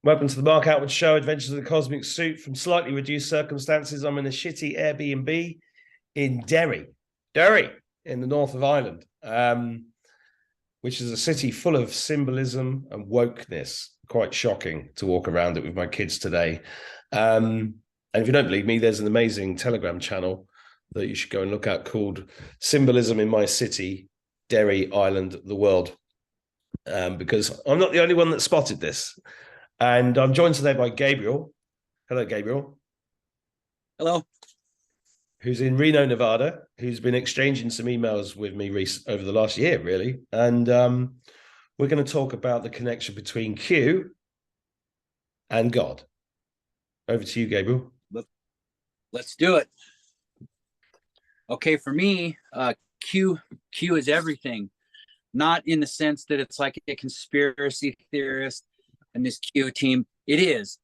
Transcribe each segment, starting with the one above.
Welcome to the Mark Attwood Show, Adventures of the Cosmic Suit. From slightly reduced circumstances, I'm in a shitty Airbnb in Derry, in the north of Ireland, which is a city full of symbolism and wokeness. Quite shocking to walk around it with my kids today. And if you don't believe me, there's an amazing Telegram channel that you should go and look at called Symbolism in My City, Derry, Ireland, the World. Because I'm not the only one that spotted this. And I'm joined today by Gabriel. Hello, Gabriel. Hello. Who's in Reno, Nevada, who's been exchanging some emails with me over the last year, really. And we're going to talk about the connection between Q and God. Over to you, Gabriel. Let's do it. Okay, for me, Q is everything. Not in the sense that it's like a conspiracy theorist and this Q team. It is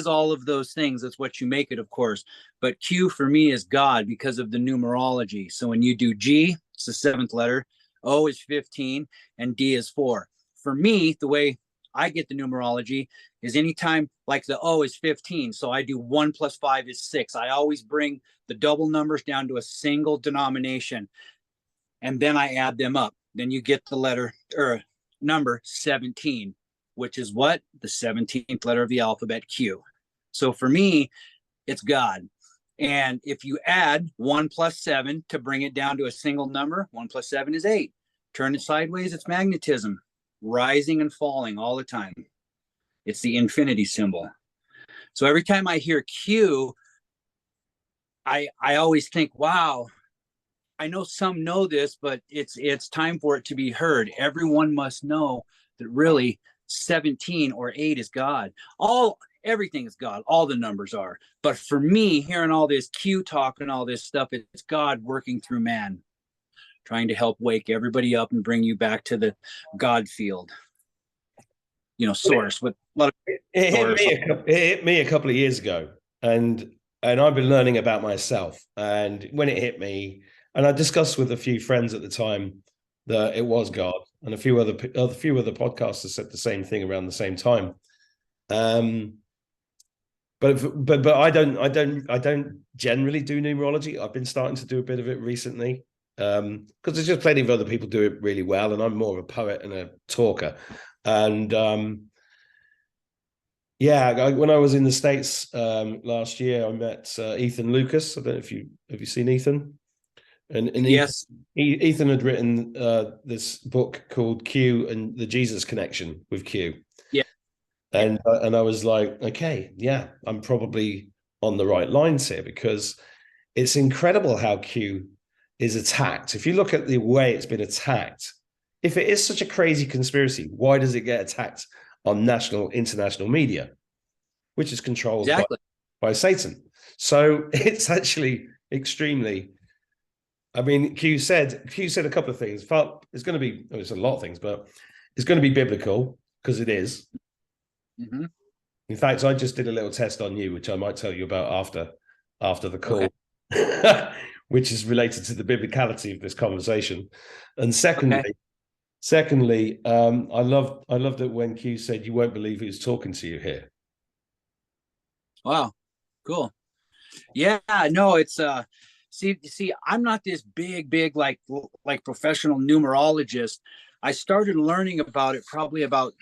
all of those things. That's what you make it, of course. But Q for me is God because of the numerology. So when you do G, it's the seventh letter, O is 15, and D is 4. For me, the way I get the numerology is anytime like the O is 15. So I do 1 plus 5 is 6. I always bring the double numbers down to a single denomination, and then I add them up. Then you get the letter or number 17, which is what? The 17th letter of the alphabet, Q. So for me, it's God. And if you add 1 plus 7 to bring it down to a single number, 1 plus 7 is 8. Turn it sideways, it's magnetism, rising and falling all the time. It's the infinity symbol. So every time I hear Q, I always think, wow, I know some know this, but it's time for it to be heard. Everyone must know that really 17 or 8 is God. Everything is God. All the numbers are. But for me, hearing all this Q talk and all this stuff, it's God working through man, trying to help wake everybody up and bring you back to the God field. Source. With a lot of it hit me a couple of years ago, and I've been learning about myself. And when it hit me, and I discussed with a few friends at the time that it was God, and a few other podcasters said the same thing around the same time. But I don't generally do numerology. I've been starting to do a bit of it recently because there's just plenty of other people do it really well, and I'm more of a poet and a talker. And when I was in the States last year, I met Ethan Lucas. I don't know have you seen Ethan? And yes, Ethan had written this book called Q and the Jesus Connection with Q. Yeah. And I was like, okay, yeah, I'm probably on the right lines here, because it's incredible how Q is attacked. If you look at the way it's been attacked, if it is such a crazy conspiracy, why does it get attacked on international media, which is controlled by Satan? So it's actually extremely... I mean, Q said a couple of things. It's going to be, it's a lot of things, but it's going to be biblical, because it is. Mm-hmm. In fact, I just did a little test on you, which I might tell you about after the call, which is related to the biblicality of this conversation. And secondly, I loved it when Q said, "You won't believe who's talking to you here." Wow, cool. Yeah, no, it's See, I'm not this big like professional numerologist. I started learning about it probably about,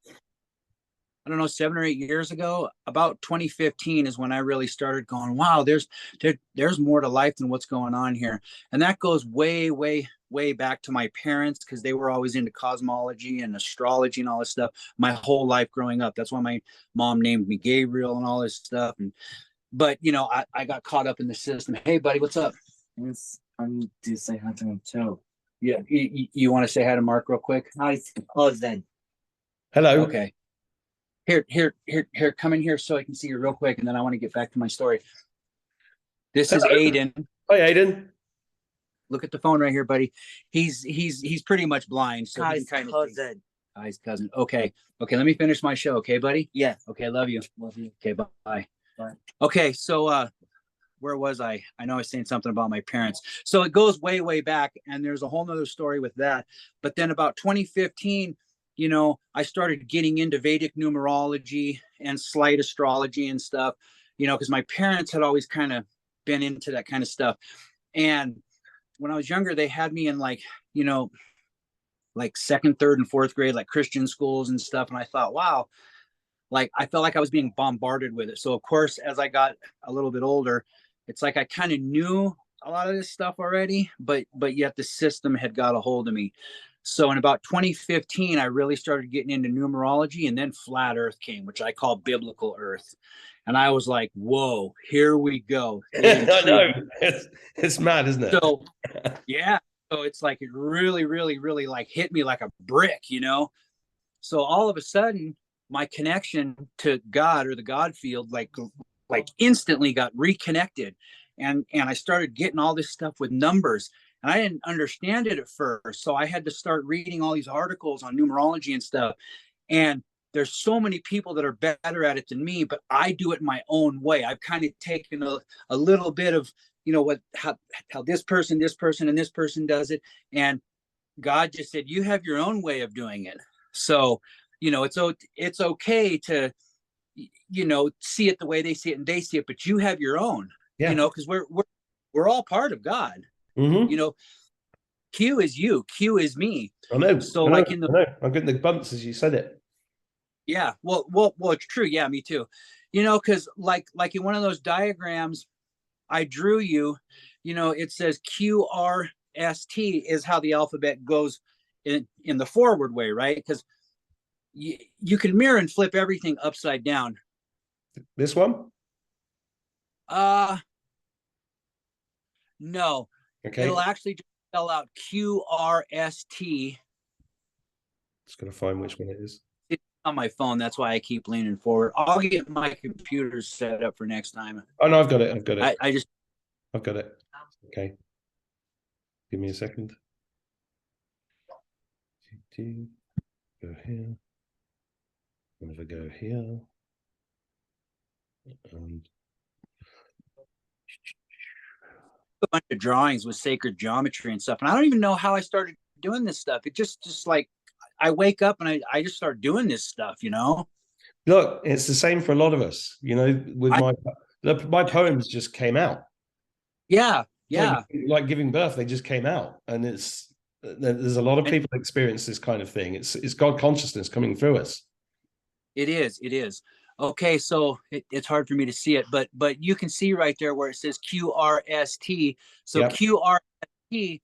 I don't know, 7 or 8 years ago. About 2015 is when I really started going, wow, there's more to life than what's going on here. And that goes way back to my parents, because they were always into cosmology and astrology and all this stuff my whole life growing up. That's why my mom named me Gabriel and all this stuff. But I got caught up in the system. Hey, buddy, what's up? I'm to say hi to him too. Yeah, you want to say hi to Mark real quick? Hi, Zen. Hello. Okay. Here, come in here so I can see you real quick, and then I want to get back to my story. This is Aiden. Hi, Aiden. Look at the phone right here, buddy. He's pretty much blind, so Hi, cousin. Hi, his cousin. Okay. Let me finish my show, okay, buddy? Yeah. Okay, love you. Love you. Okay, bye. Bye. Okay, so where was I? I know I was saying something about my parents. So it goes way back, and there's a whole nother story with that. But then about 2015, I started getting into Vedic numerology and slight astrology and stuff, because my parents had always kind of been into that kind of stuff. And when I was younger, they had me in like second, third, and fourth grade, like Christian schools and stuff. And I thought, wow, like I felt like I was being bombarded with it. So of course, as I got a little bit older, it's like I kind of knew a lot of this stuff already, but yet the system had got a hold of me. So in about 2015, I really started getting into numerology, and then flat earth came, which I call biblical earth. And I was like, whoa, here we go. I know. It's mad, isn't it? So yeah. So it's like it really, really, really like hit me like a brick, So all of a sudden, my connection to God, or the God field, like instantly got reconnected. And I started getting all this stuff with numbers. And I didn't understand it at first. So I had to start reading all these articles on numerology and stuff. And there's so many people that are better at it than me, but I do it my own way. I've kind of taken a little bit of, how this person, and this person does it. And God just said, you have your own way of doing it. So, it's okay to, see it the way they see it and they see it, but you have your own, because we're all part of God. Mm-hmm. Q is you, Q is me. I know. So I know, like in the, I know. I'm getting the bumps as you said it. yeah, well, it's true. Yeah, me too. Because like in one of those diagrams I drew you, it says QRST is how the alphabet goes in the forward way, right? Because you can mirror and flip everything upside down. This one? No. Okay. It'll actually just spell out QRST. Just gonna find which one it is. It's on my phone. That's why I keep leaning forward. I'll get my computer set up for next time. Oh no, I've got it. I've got it. I've got it. Okay. Give me a second. Go here. I'm gonna go here. And a bunch of drawings with sacred geometry and stuff. And I don't even know how I started doing this stuff. It just like I wake up and I just start doing this stuff, Look, it's the same for a lot of us, with my poems just came out. Yeah. Like giving birth, they just came out. And there's a lot of people that experience this kind of thing. It's God consciousness coming through us. It is. Okay, so it's hard for me to see it, but you can see right there where it says QRST. So yep. QRST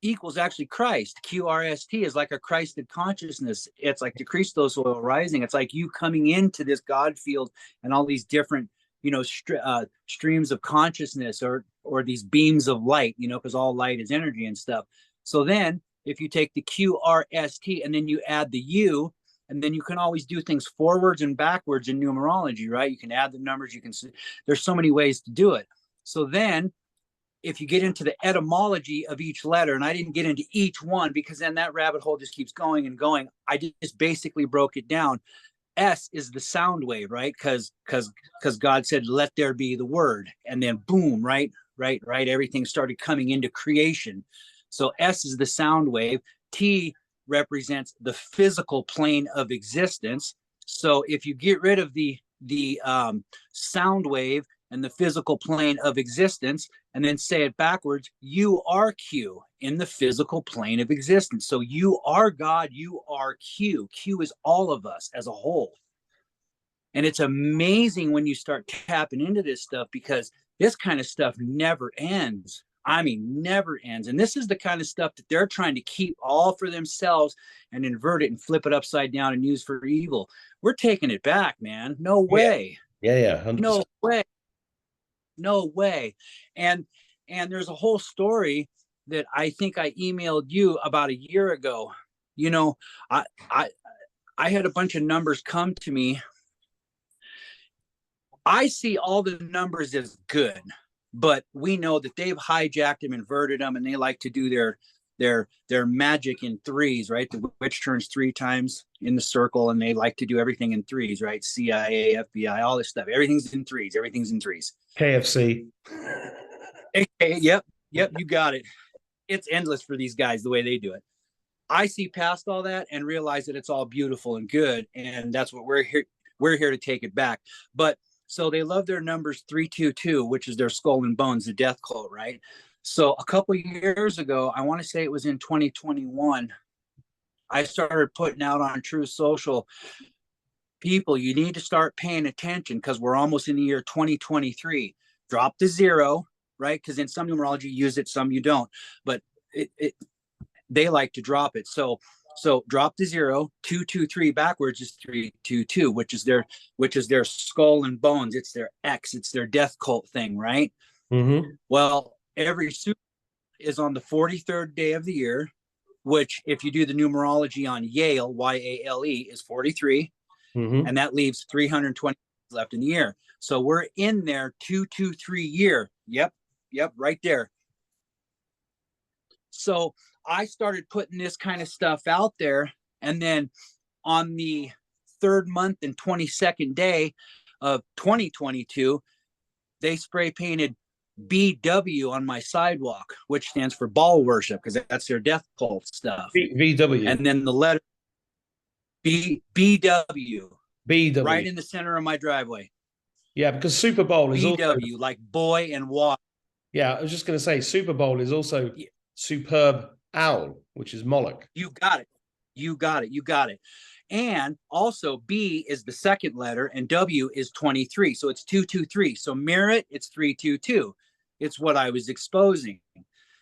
equals actually Christ. QRST is like a Christed consciousness. It's like the Christos oil rising. It's like you coming into this God field and all these different, streams of consciousness or these beams of light, because all light is energy and stuff. So then if you take the QRST and then you add the U, and then you can always do things forwards and backwards in numerology, right? You can add the numbers, you can see, there's so many ways to do it. So then if you get into the etymology of each letter, and I didn't get into each one because then that rabbit hole just keeps going and going. I just basically broke it down. S is the sound wave, right? Because God said, let there be the word. And then boom, right? Everything started coming into creation. So S is the sound wave. T represents the physical plane of existence. So if you get rid of the sound wave and the physical plane of existence, and then say it backwards, you are Q in the physical plane of existence. So you are God, you are Q. Q is all of us as a whole. And it's amazing when you start tapping into this stuff, because this kind of stuff never ends. I mean, never ends. And this is the kind of stuff that they're trying to keep all for themselves and invert it and flip it upside down and use for evil. We're taking it back, man. No way. Yeah. 100%. No way. And there's a whole story that I think I emailed you about a year ago. I had a bunch of numbers come to me. I see all the numbers as good, but we know that they've hijacked them, inverted them, and they like to do their magic in threes, right? The witch turns 3 times in the circle, and they like to do everything in threes, right? CIA, FBI, all this stuff. Everything's in threes. KFC. Yep, you got it. It's endless for these guys the way they do it. I see past all that and realize that it's all beautiful and good, and that's what we're here to take it back. But so they love their numbers 322, which is their skull and bones, the death cult, right? So a couple of years ago, I want to say it was in 2021, I started putting out on True Social, people, you need to start paying attention because we're almost in the year 2023. Drop the zero, right? Because in some numerology you use it, some you don't. But they like to drop it. So drop the zero. 223 backwards is 322, which is their skull and bones. It's their X. It's their death cult thing, right? Mm-hmm. Well, every super is on the 43rd day of the year, which if you do the numerology on Yale, Y-A-L-E, is 43. Mm-hmm. And that leaves 320 left in the year. So we're in there 223 year. Yep, right there. So I started putting this kind of stuff out there. And then on the 3rd month and 22nd day of 2022, they spray painted BW on my sidewalk, which stands for ball worship, because that's their death cult stuff. VW. And then the letter BW. BW. Right in the center of my driveway. Yeah, because Super Bowl is BW, also, like boy and water. yeah, I was just going to say Super Bowl is also superb owl, which is Moloch. You got it. And also B is the second letter and W is 23. So it's 223. So mirror it, it's 322. It's what I was exposing.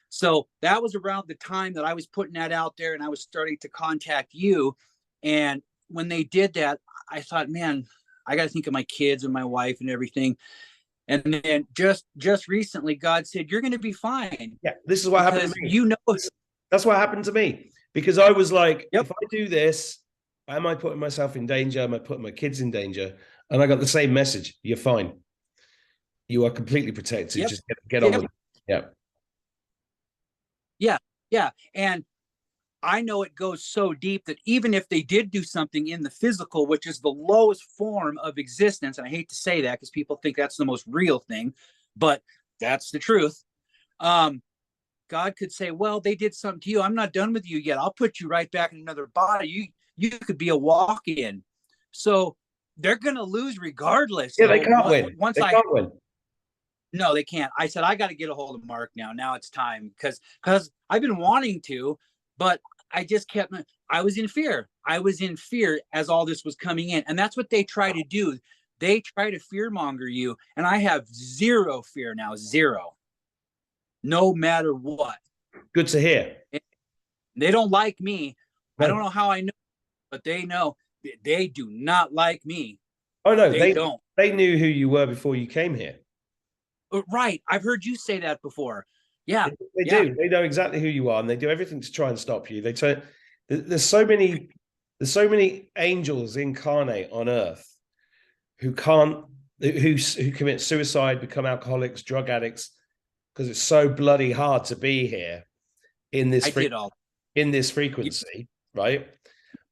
So that was around the time that I was putting that out there and I was starting to contact you. And when they did that, I thought, man, I got to think of my kids and my wife and everything. And then just recently, God said, you're going to be fine. Yeah, this is what happened to me. You know, that's what happened to me, because I was like, yep. If I do this, am I putting myself in danger? Am I putting my kids in danger? And I got the same message. You're fine. You are completely protected. Yep. Just get on with it. Yeah. Yeah. And I know it goes so deep that even if they did do something in the physical, which is the lowest form of existence, and I hate to say that because people think that's the most real thing, but that's the truth. God could say, well, they did something to you. I'm not done with you yet. I'll put you right back in another body. You could be a walk-in. So they're going to lose regardless. Yeah, they can't win. They can't win. No, they can't. I said, I got to get a hold of Mark now. Now it's time because I've been wanting to, but I just kept, I was in fear. I was in fear as all this was coming in. And that's what they try to do. They try to fearmonger you. And I have zero fear now, zero. No matter what. Good to hear. They don't like me. No. I don't know how I know, but they know they do not like me. Oh, no, they don't. They knew who you were before you came here. Right. I've heard you say that before. Yeah, they do. They know exactly who you are, and they do everything to try and stop you. There's so many angels incarnate on Earth who commit suicide, become alcoholics, drug addicts, because it's so bloody hard to be here in this frequency, right?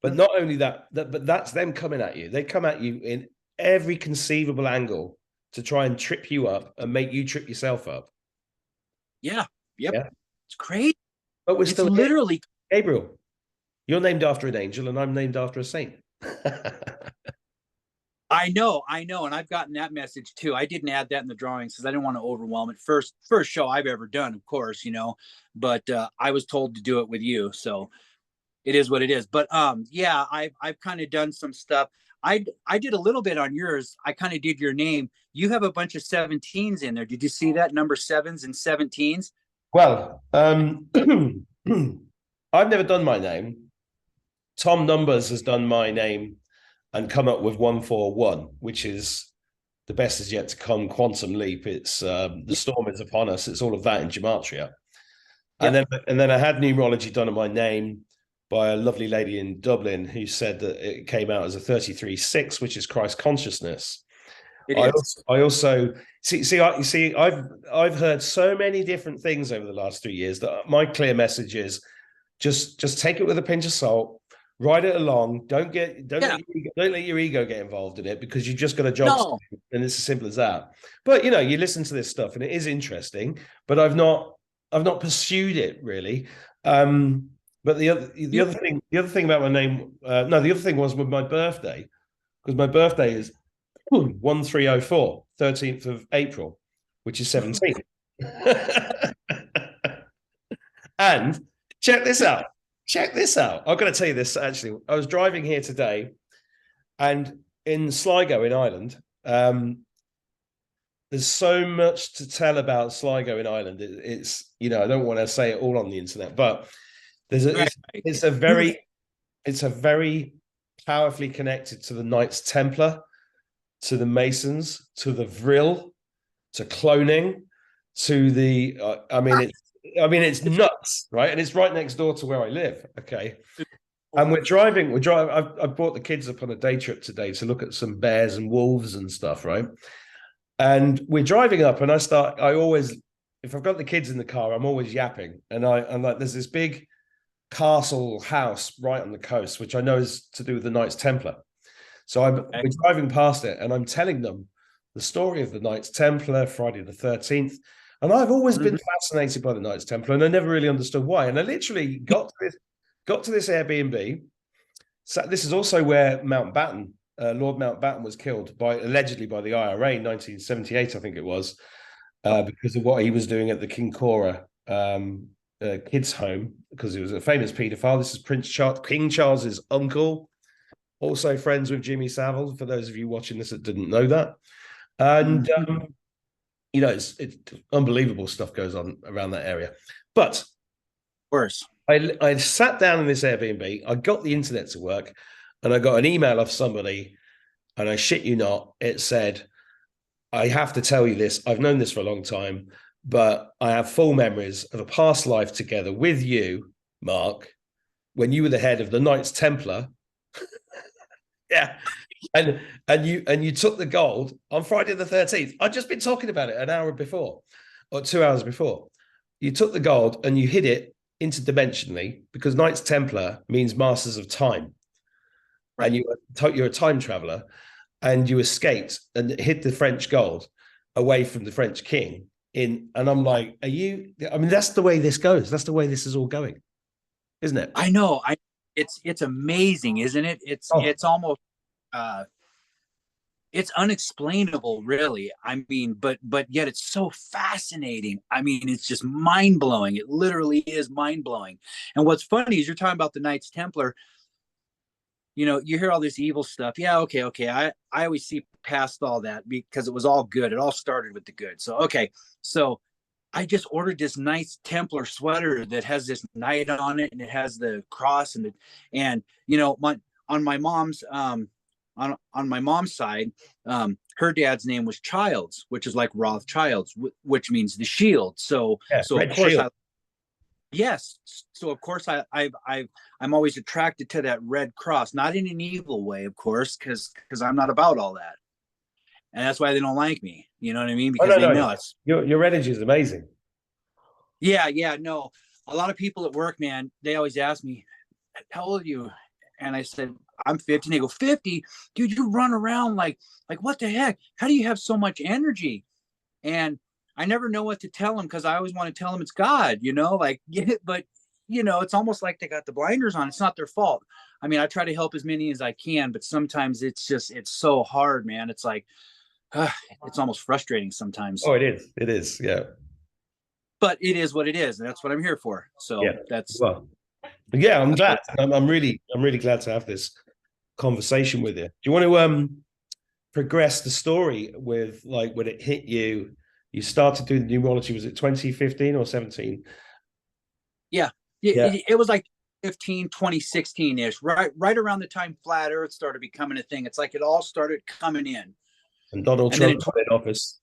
But not only that, but that's them coming at you. They come at you in every conceivable angle to try and trip you up and make you trip yourself up. Yeah. Yep. Yeah. It's crazy. But we're still literally here. Gabriel, you're named after an angel and I'm named after a saint. I know. And I've gotten that message too. I didn't add that in the drawings because I didn't want to overwhelm it. First show I've ever done, of course, but I was told to do it with you. So it is what it is. But yeah, I've kind of done some stuff. I did a little bit on yours. I kind of did your name. You have a bunch of 17s in there. Did you see that? Number 7s and 17s? Well, I've never done my name. Tom Numbers has done my name and come up with 141, which is the best is yet to come. Quantum leap. It's the storm is upon us. It's all of that in gematria. Yep. And then I had numerology done on my name by a lovely lady in Dublin who said that it came out as a 33-6, which is Christ consciousness. I also see. I've heard so many different things over the last 3 years that my clear message is just take it with a pinch of salt, ride it along. Don't let your ego get involved in it, because you just got a job, and it's as simple as that. But you listen to this stuff and it is interesting, but I've not pursued it really. But But the other thing about my name, no, the other thing was with my birthday, because my birthday is 1304, 13th of April, which is 17. And check this out. Check this out. I've got to tell you this actually. I was driving here today, and in Sligo in Ireland, there's so much to tell about Sligo in Ireland. It's I don't want to say it all on the internet, but it's a very powerfully connected to the Knights Templar, to the Masons, to the Vril, to cloning, to the it's nuts, right? And it's right next door to where I live. Okay. And we're driving. I brought the kids up on a day trip today to look at some bears and wolves and stuff, right? And we're driving up, and if I've got the kids in the car, I'm always yapping. And I'm like, there's this big castle house right on the coast, which I know is to do with the Knights Templar. So we're driving past it, and I'm telling them the story of the Knights Templar, Friday the 13th. And I've always been fascinated by the Knights Templar, and I never really understood why. And I literally got to this Airbnb. So this is also where Mountbatten, Lord Mountbatten, was killed allegedly by the IRA in 1978, I think it was, because of what he was doing at the Kincora kids' home, because he was a famous paedophile. This is King Charles's uncle, also friends with Jimmy Savile. For those of you watching this that didn't know that, and it's unbelievable stuff goes on around that area. But of course, I sat down in this Airbnb, I got the internet to work, and I got an email off somebody, and I shit you not, it said, I have to tell you this, I've known this for a long time, but I have full memories of a past life together with you, Mark, when you were the head of the Knights Templar. Yeah. And you took the gold on Friday the 13th. I'd just been talking about it an hour before, or 2 hours before. You took the gold and you hid it interdimensionally, because Knights Templar means masters of time. Right. And you're a time traveler, and you escaped and hid the French gold away from the French king. And I'm like, that's the way this goes. That's the way this is all going, isn't it? I know. It's amazing, isn't it? It's almost it's unexplainable, really. I mean, but yet it's so fascinating. I mean, it's just mind-blowing. It literally is mind-blowing. And what's funny is you're talking about the Knights Templar. You hear all this evil stuff. Yeah, okay. I always see past all that, because it was all good. It all started with the good. So I just ordered this Knights Templar sweater that has this knight on it, and it has the cross, and on my mom's on my mom's side, her dad's name was Childs, which is like Rothschilds, which means the shield. So of course, so of course I'm always attracted to that red cross, not in an evil way, of course, because I'm not about all that, and that's why they don't like me. You know what I mean? Because they know it's your energy is amazing. Yeah, no. A lot of people at work, man, they always ask me, "How old are you?" And I said, I'm 50. And they go, 50? Dude, you run around like what the heck? How do you have so much energy? And I never know what to tell them, because I always want to tell them it's God, but it's almost like they got the blinders on. It's not their fault. I mean, I try to help as many as I can, but sometimes it's so hard, man. It's like, it's almost frustrating sometimes. Oh, it is. Yeah. But it is what it is. And that's what I'm here for. So yeah, I'm glad. I'm really glad to have this conversation with you. Do you want to progress the story with, like, when it hit you? You started doing the numerology. Was it 2015 or 17? Yeah. It was like 2016-ish, right around the time Flat Earth started becoming a thing. It's like it all started coming in. And Donald Trump got in office.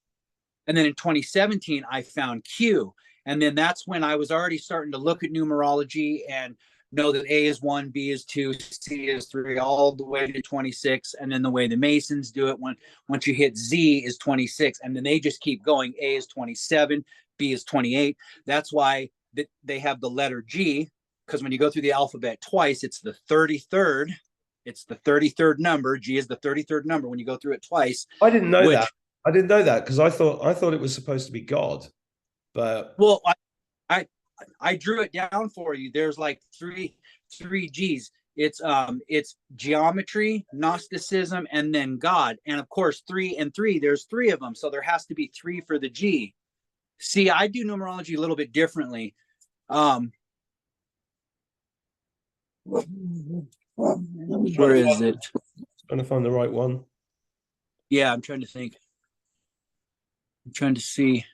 And then in 2017, I found Q. And then that's when I was already starting to look at numerology and know that A is 1, B is 2, C is 3, all the way to 26. And then the way the Masons do it, once you hit Z is 26. And then they just keep going. A is 27, B is 28. That's why they have the letter G, because when you go through the alphabet twice, it's the 33rd. It's the 33rd number. G is the 33rd number when you go through it twice. I didn't know that. I didn't know that, because I thought it was supposed to be God. But well, I drew it down for you. There's like three G's. It's geometry, Gnosticism, and then God. And of course, 3 and 3, there's 3 of them. So there has to be 3 for the G. See, I do numerology a little bit differently. Where is it? Trying to find the right one. Yeah, I'm trying to think. I'm trying to see.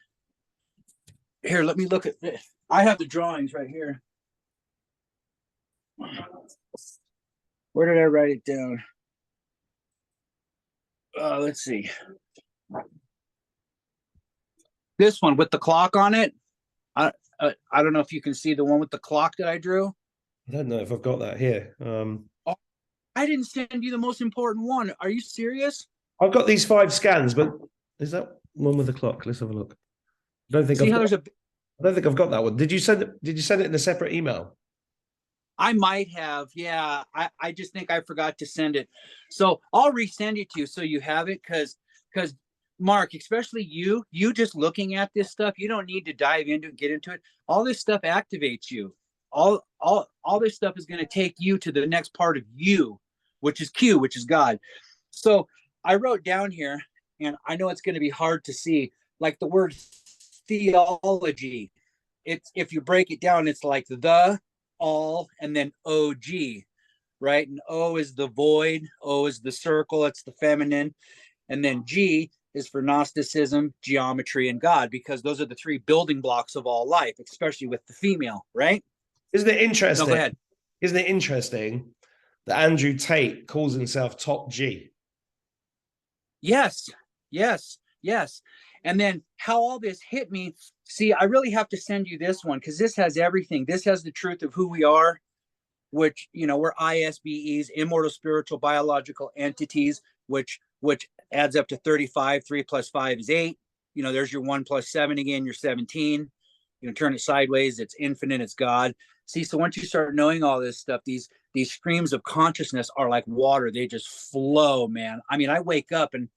Here, let me look at this. I have the drawings right here. Where did I write it down? Let's see. This one with the clock on it. I don't know if you can see the one with the clock that I drew. I don't know if I've got that here. I didn't send you the most important one. Are you serious? I've got these 5 scans, but is that one with the clock? Let's have a look. I don't think See how there's a. I don't think I've got that one. Did you send it in a separate email? I might have. Yeah. I just think I forgot to send it. So I'll resend it to you so you have it, because Mark, especially you just looking at this stuff, you don't need to dive into it, get into it. All this stuff activates you. All this stuff is going to take you to the next part of you, which is Q, which is God. So I wrote down here, and I know it's going to be hard to see, like the word theology. It's, if you break it down, it's like the, all, and then OG, right? And O is the void, O is the circle, it's the feminine, and then G is for Gnosticism, geometry, and God, because those are the 3 building blocks of all life, especially with the female, right? Isn't it interesting? No, go ahead. Isn't it interesting that Andrew Tate calls himself Top G? Yes. And then how all this hit me. See, I really have to send you this one, because this has everything. This has the truth of who we are, which, we're ISBEs, immortal spiritual biological entities, which adds up to 35. 3 plus 5 is 8. There's your 1 plus 7 again, you're 17. Turn it sideways, it's infinite, it's God. See, so once you start knowing all this stuff, these streams of consciousness are like water. They just flow, man. I mean, I wake up and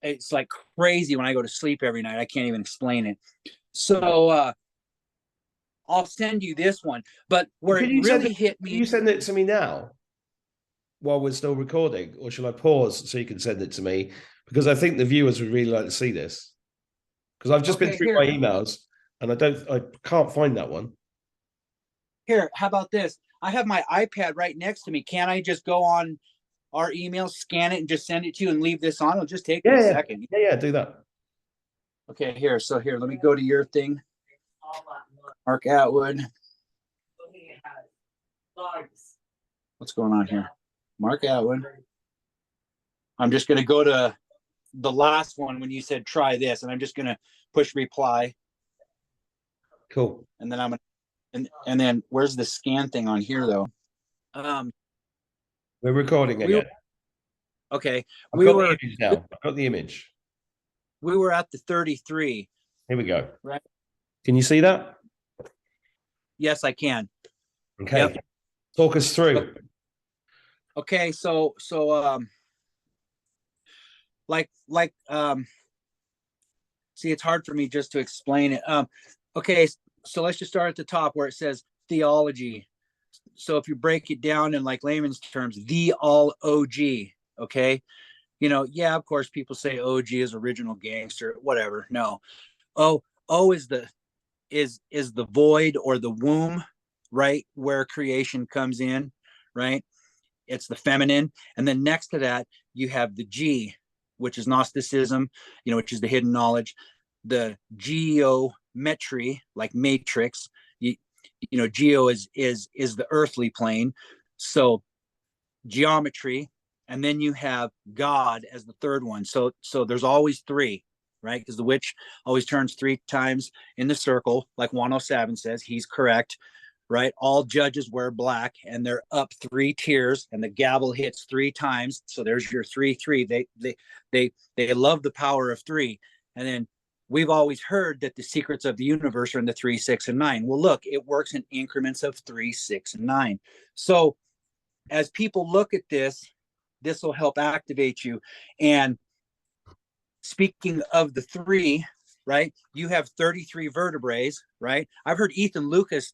it's like crazy when I go to sleep every night. I can't even explain it. So I'll send you this one. But where it really hit me. Can you send it to me now while we're still recording? Or shall I pause so you can send it to me? Because I think the viewers would really like to see this. Because I've just been through my emails and I can't find that one. Here, how about this? I have my iPad right next to me. Can't I just go on our email, scan it, and just send it to you and leave this on? It'll just take me a second. Yeah, do that. Okay, here. So here, let me go to your thing. Mark Attwood. What's going on here? Mark Attwood. I'm just going to go to the last one when you said try this, and I'm just going to push reply. Cool. And then I'm going to, and then where's the scan thing on here though? We're recording again. Okay. I've got the image. We were at the 33. Here we go. Right. Can you see that? Yes, I can. Okay. Yep. Talk us through. Okay. So see, it's hard for me just to explain it. Okay. So let's just start at the top where it says theology. So if you break it down in like layman's terms, the all OG, okay? Yeah, of course people say OG is original gangster, whatever. No. O is the void or the womb, right? Where creation comes in, right? It's the feminine. And then next to that, you have the G, which is Gnosticism, which is the hidden knowledge. The geometry, like matrix, geo is the earthly plane. So geometry, and then you have God as the third one. So there's always 3, right? Because the witch always turns 3 times in the circle, like 107 says. He's correct, right? All judges wear black, and they're up 3 tiers, and the gavel hits 3 times. So there's your 3-3. They love the power of 3, and then we've always heard that the secrets of the universe are in the 3, 6, and 9. Well, look, it works in increments of 3, 6, and 9. So as people look at this will help activate you. And speaking of the 3, right? You have 33 vertebrae, right? I've heard Ethan Lucas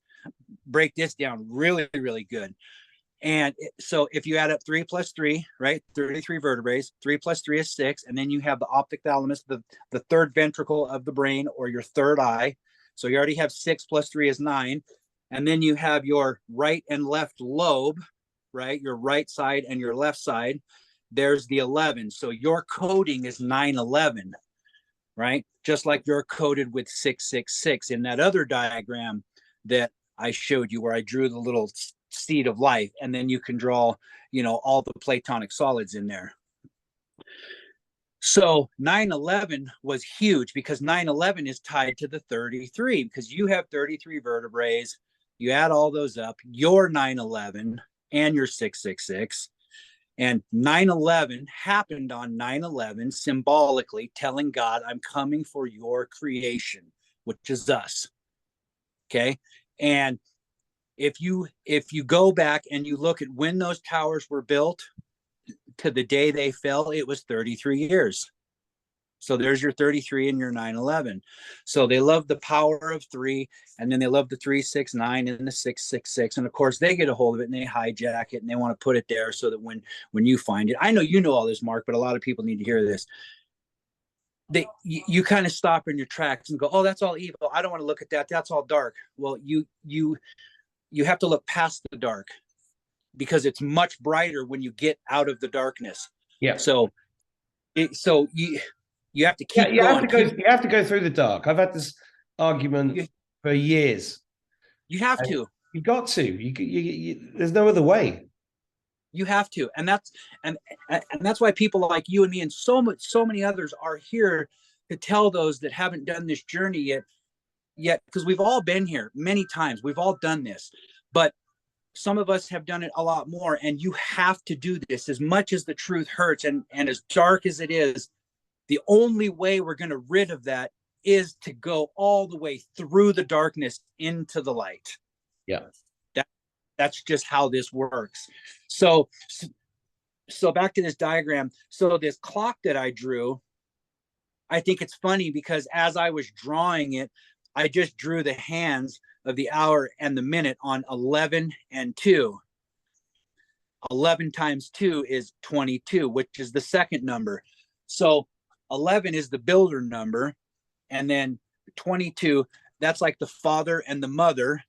break this down really, really good. And so if you add up 3 plus 3, right, 33 vertebrae, 3 plus 3 is 6. And then you have the optic thalamus, the third ventricle of the brain, or your third eye. So you already have 6 plus 3 is 9. And then you have your right and left lobe, right, your right side and your left side. There's the 11. So your coding is 911, right? Just like you're coded with 666 in that other diagram that I showed you, where I drew the little seed of life, and then you can draw, you know, all the platonic solids in there. So 911 was huge because 911 is tied to the 33, because you have 33 vertebrae. You add all those up, your 911 and your 666. And 911 happened on 9/11, symbolically telling God, I'm coming for your creation, which is us. Okay. And if you go back and you look at when those towers were built to the day they fell, it was 33 years. So there's your 33 and your 9/11. So they love the power of 3, and then they love the 369 and the 666. And of course, they get a hold of it and they hijack it and they want to put it there so that when you find it, I know you know all this, Mark, but a lot of people need to hear this. You kind of stop in your tracks and go, oh, that's all evil. I don't want to look at that. That's all dark. Well, you have to look past the dark, because it's much brighter when you get out of the darkness. Yeah. So you have to keep going. You have to go through the dark. I've had this argument for years. You have to. You've got to. There's no other way. You have to, and that's why people like you and me and so many others are here to tell those that haven't done this journey yet, because we've all been here many times. We've all done this, but some of us have done it a lot more. And you have to do this, as much as the truth hurts and as dark as it is. The only way we're going to rid of that is to go all the way through the darkness into the light. Yeah. That's just how this works. So back to this diagram. So this clock that I drew, I think it's funny because as I was drawing it, I just drew the hands of the hour and the minute on 11 and 2. 11 times 2 is 22, which is the second number. So 11 is the builder number. And then 22, that's like the father and the mother.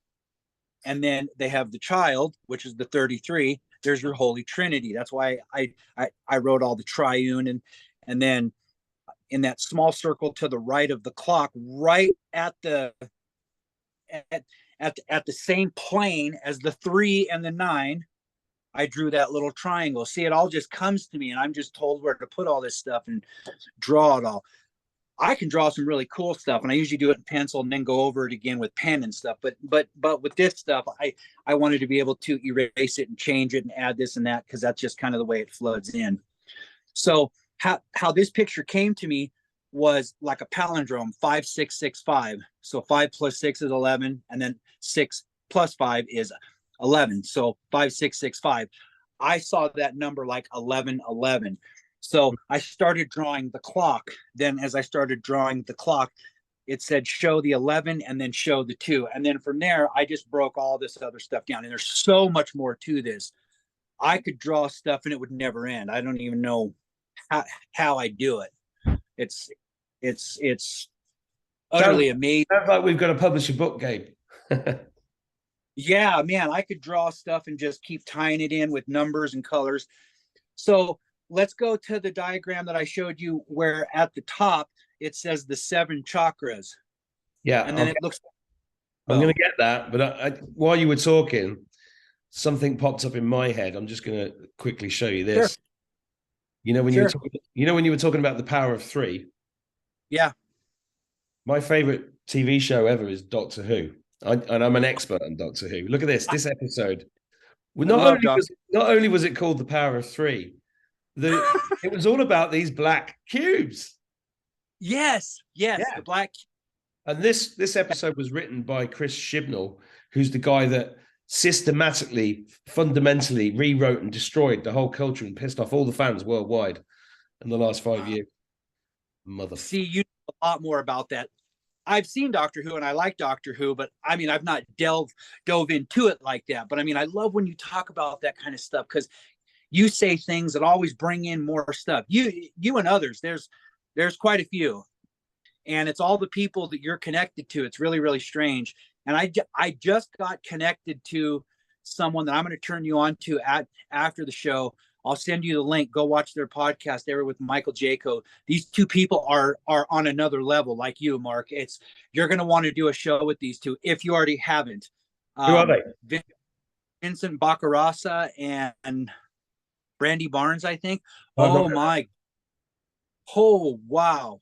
And then they have the child, which is the 33. There's your Holy Trinity. That's why I wrote all the triune. And then in that small circle to the right of the clock, right at the same plane as the 3 and the 9, I drew that little triangle. See, it all just comes to me, and I'm just told where to put all this stuff and draw it all. I can draw some really cool stuff, and I usually do it in pencil and then go over it again with pen and stuff. But with this stuff, I wanted to be able to erase it and change it and add this and that, because that's just kind of the way it floods in. So how this picture came to me was like a palindrome, 5, 6, 6, 5. So 5 plus 6 is 11, and then 6 plus 5 is 11. So 5, 6, 6, 5. I saw that number like 11, 11. So I started drawing the clock. Then as I started drawing the clock, it said show the 11 and then show the 2. And then from there, I just broke all this other stuff down. And there's so much more to this. I could draw stuff and it would never end. I don't even know how I do it. It's utterly amazing. Sounds like we've got to publish a book, Gabe. Yeah, man, I could draw stuff and just keep tying it in with numbers and colors. So let's go to the diagram that I showed you, where at the top it says the 7 chakras. Yeah. And then it looks. I'm going to get that. But while you were talking, something popped up in my head. I'm just going to quickly show you this. Sure. You know, when you were talking about the power of 3. Yeah. My favorite TV show ever is Doctor Who. And I'm an expert on Doctor Who. Look at this episode. Well, not only was it called The Power of 3, it was all about these black cubes. Yes, yeah. The black. And this episode was written by Chris Chibnall, who's the guy that systematically, fundamentally rewrote and destroyed the whole culture and pissed off all the fans worldwide in the last 5 years. See, you know a lot more about that. I've seen Doctor Who and I like Doctor Who, but I mean, I've not dove into it like that. But I mean, I love when you talk about that kind of stuff because you say things that always bring in more stuff. You and others, there's quite a few, and it's all the people that you're connected to. It's really, really strange. And I just got connected to someone that I'm going to turn you on to after the show. I'll send you the link. Go watch their podcast. They were with Michael Jaco. These two people are on another level, like you, Mark. You're going to want to do a show with these two if you already haven't. Who are they? Vincent Baccarasa and Brandy Barnes, I think. Oh, Wow,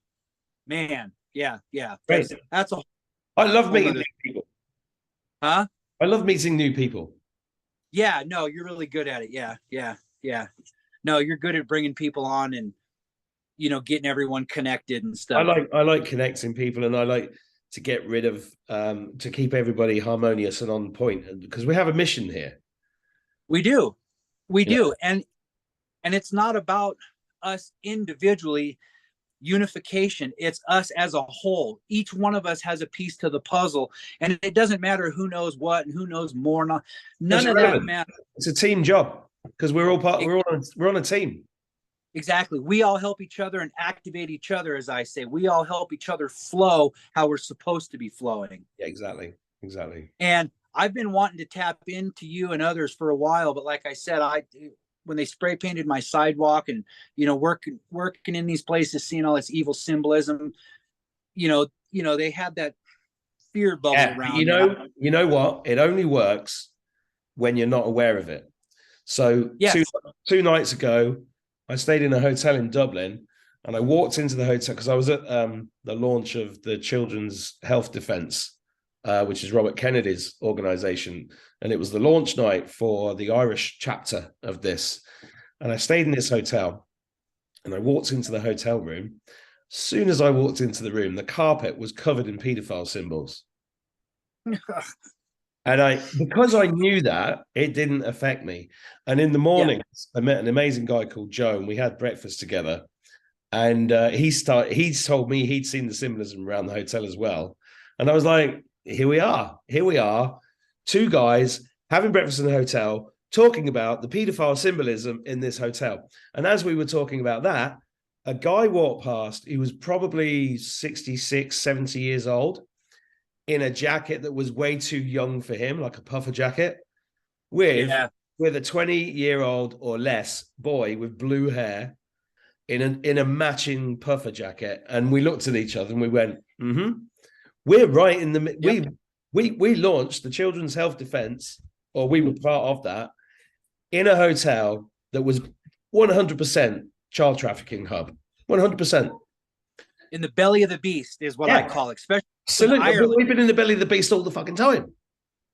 man, yeah. That's a. I love meeting new people. Huh? I love meeting new people. Yeah, no, you're really good at it. Yeah. No, you're good at bringing people on and getting everyone connected and stuff. I like connecting people, and I like to get rid of to keep everybody harmonious and on point, because we have a mission here. We do, and it's not about us individually. Unification, it's us as a whole. Each one of us has a piece to the puzzle, and it doesn't matter who knows what and who knows more. None of that matters. It's a team job because we're all part. We're on a team. Exactly. We all help each other and activate each other, as I say. We all help each other flow how we're supposed to be flowing. Yeah, exactly. And I've been wanting to tap into you and others for a while, but like I said, when they spray painted my sidewalk and working in these places, seeing all this evil symbolism, they had that fear bubble around. You know what? It only works when you're not aware of it. So yes. two nights ago, I stayed in a hotel in Dublin, and I walked into the hotel because I was at the launch of the Children's Health Defence, which is Robert Kennedy's organization. And it was the launch night for the Irish chapter of this. And I stayed in this hotel, and I walked into the hotel room. As soon as I walked into the room, the carpet was covered in paedophile symbols. And because I knew that, it didn't affect me. And in the morning, I met an amazing guy called Joe, and we had breakfast together. And he told me he'd seen the symbolism around the hotel as well. And I was like, here we are. Two guys having breakfast in the hotel, talking about the paedophile symbolism in this hotel. And as we were talking about that, a guy walked past. He was probably 66, 70 years old, in a jacket that was way too young for him, like a puffer jacket, with a 20-year-old or less boy with blue hair in a matching puffer jacket. And we looked at each other and we went, we're right in the we launched the Children's Health Defence, or we were part of that, in a hotel that was 100% child trafficking hub. 100%. In the belly of the beast is what I call it, especially in Ireland. We've been in the belly of the beast all the fucking time.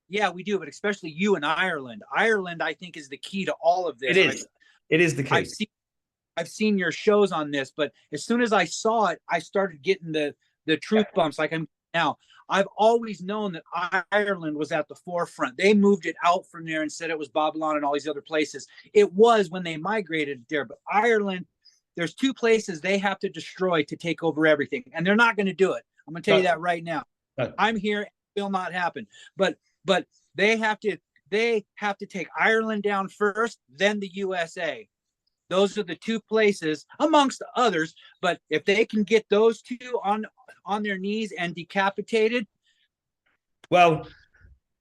Yeah, we do, but especially you in Ireland. Ireland, I think, is the key to all of this. It is. It is the key. I've seen your shows on this, but as soon as I saw it, I started getting the truth bumps like I'm now. I've always known that Ireland was at the forefront. They moved it out from there and said it was Babylon and all these other places. It was when they migrated there, but Ireland, there's two places they have to destroy to take over everything, and they're not going to do it. I'm going to tell you that right now. I'm here. It will not happen. But they have to take Ireland down first, then the USA. Those are the two places, amongst others. But if they can get those two on their knees and decapitated, well,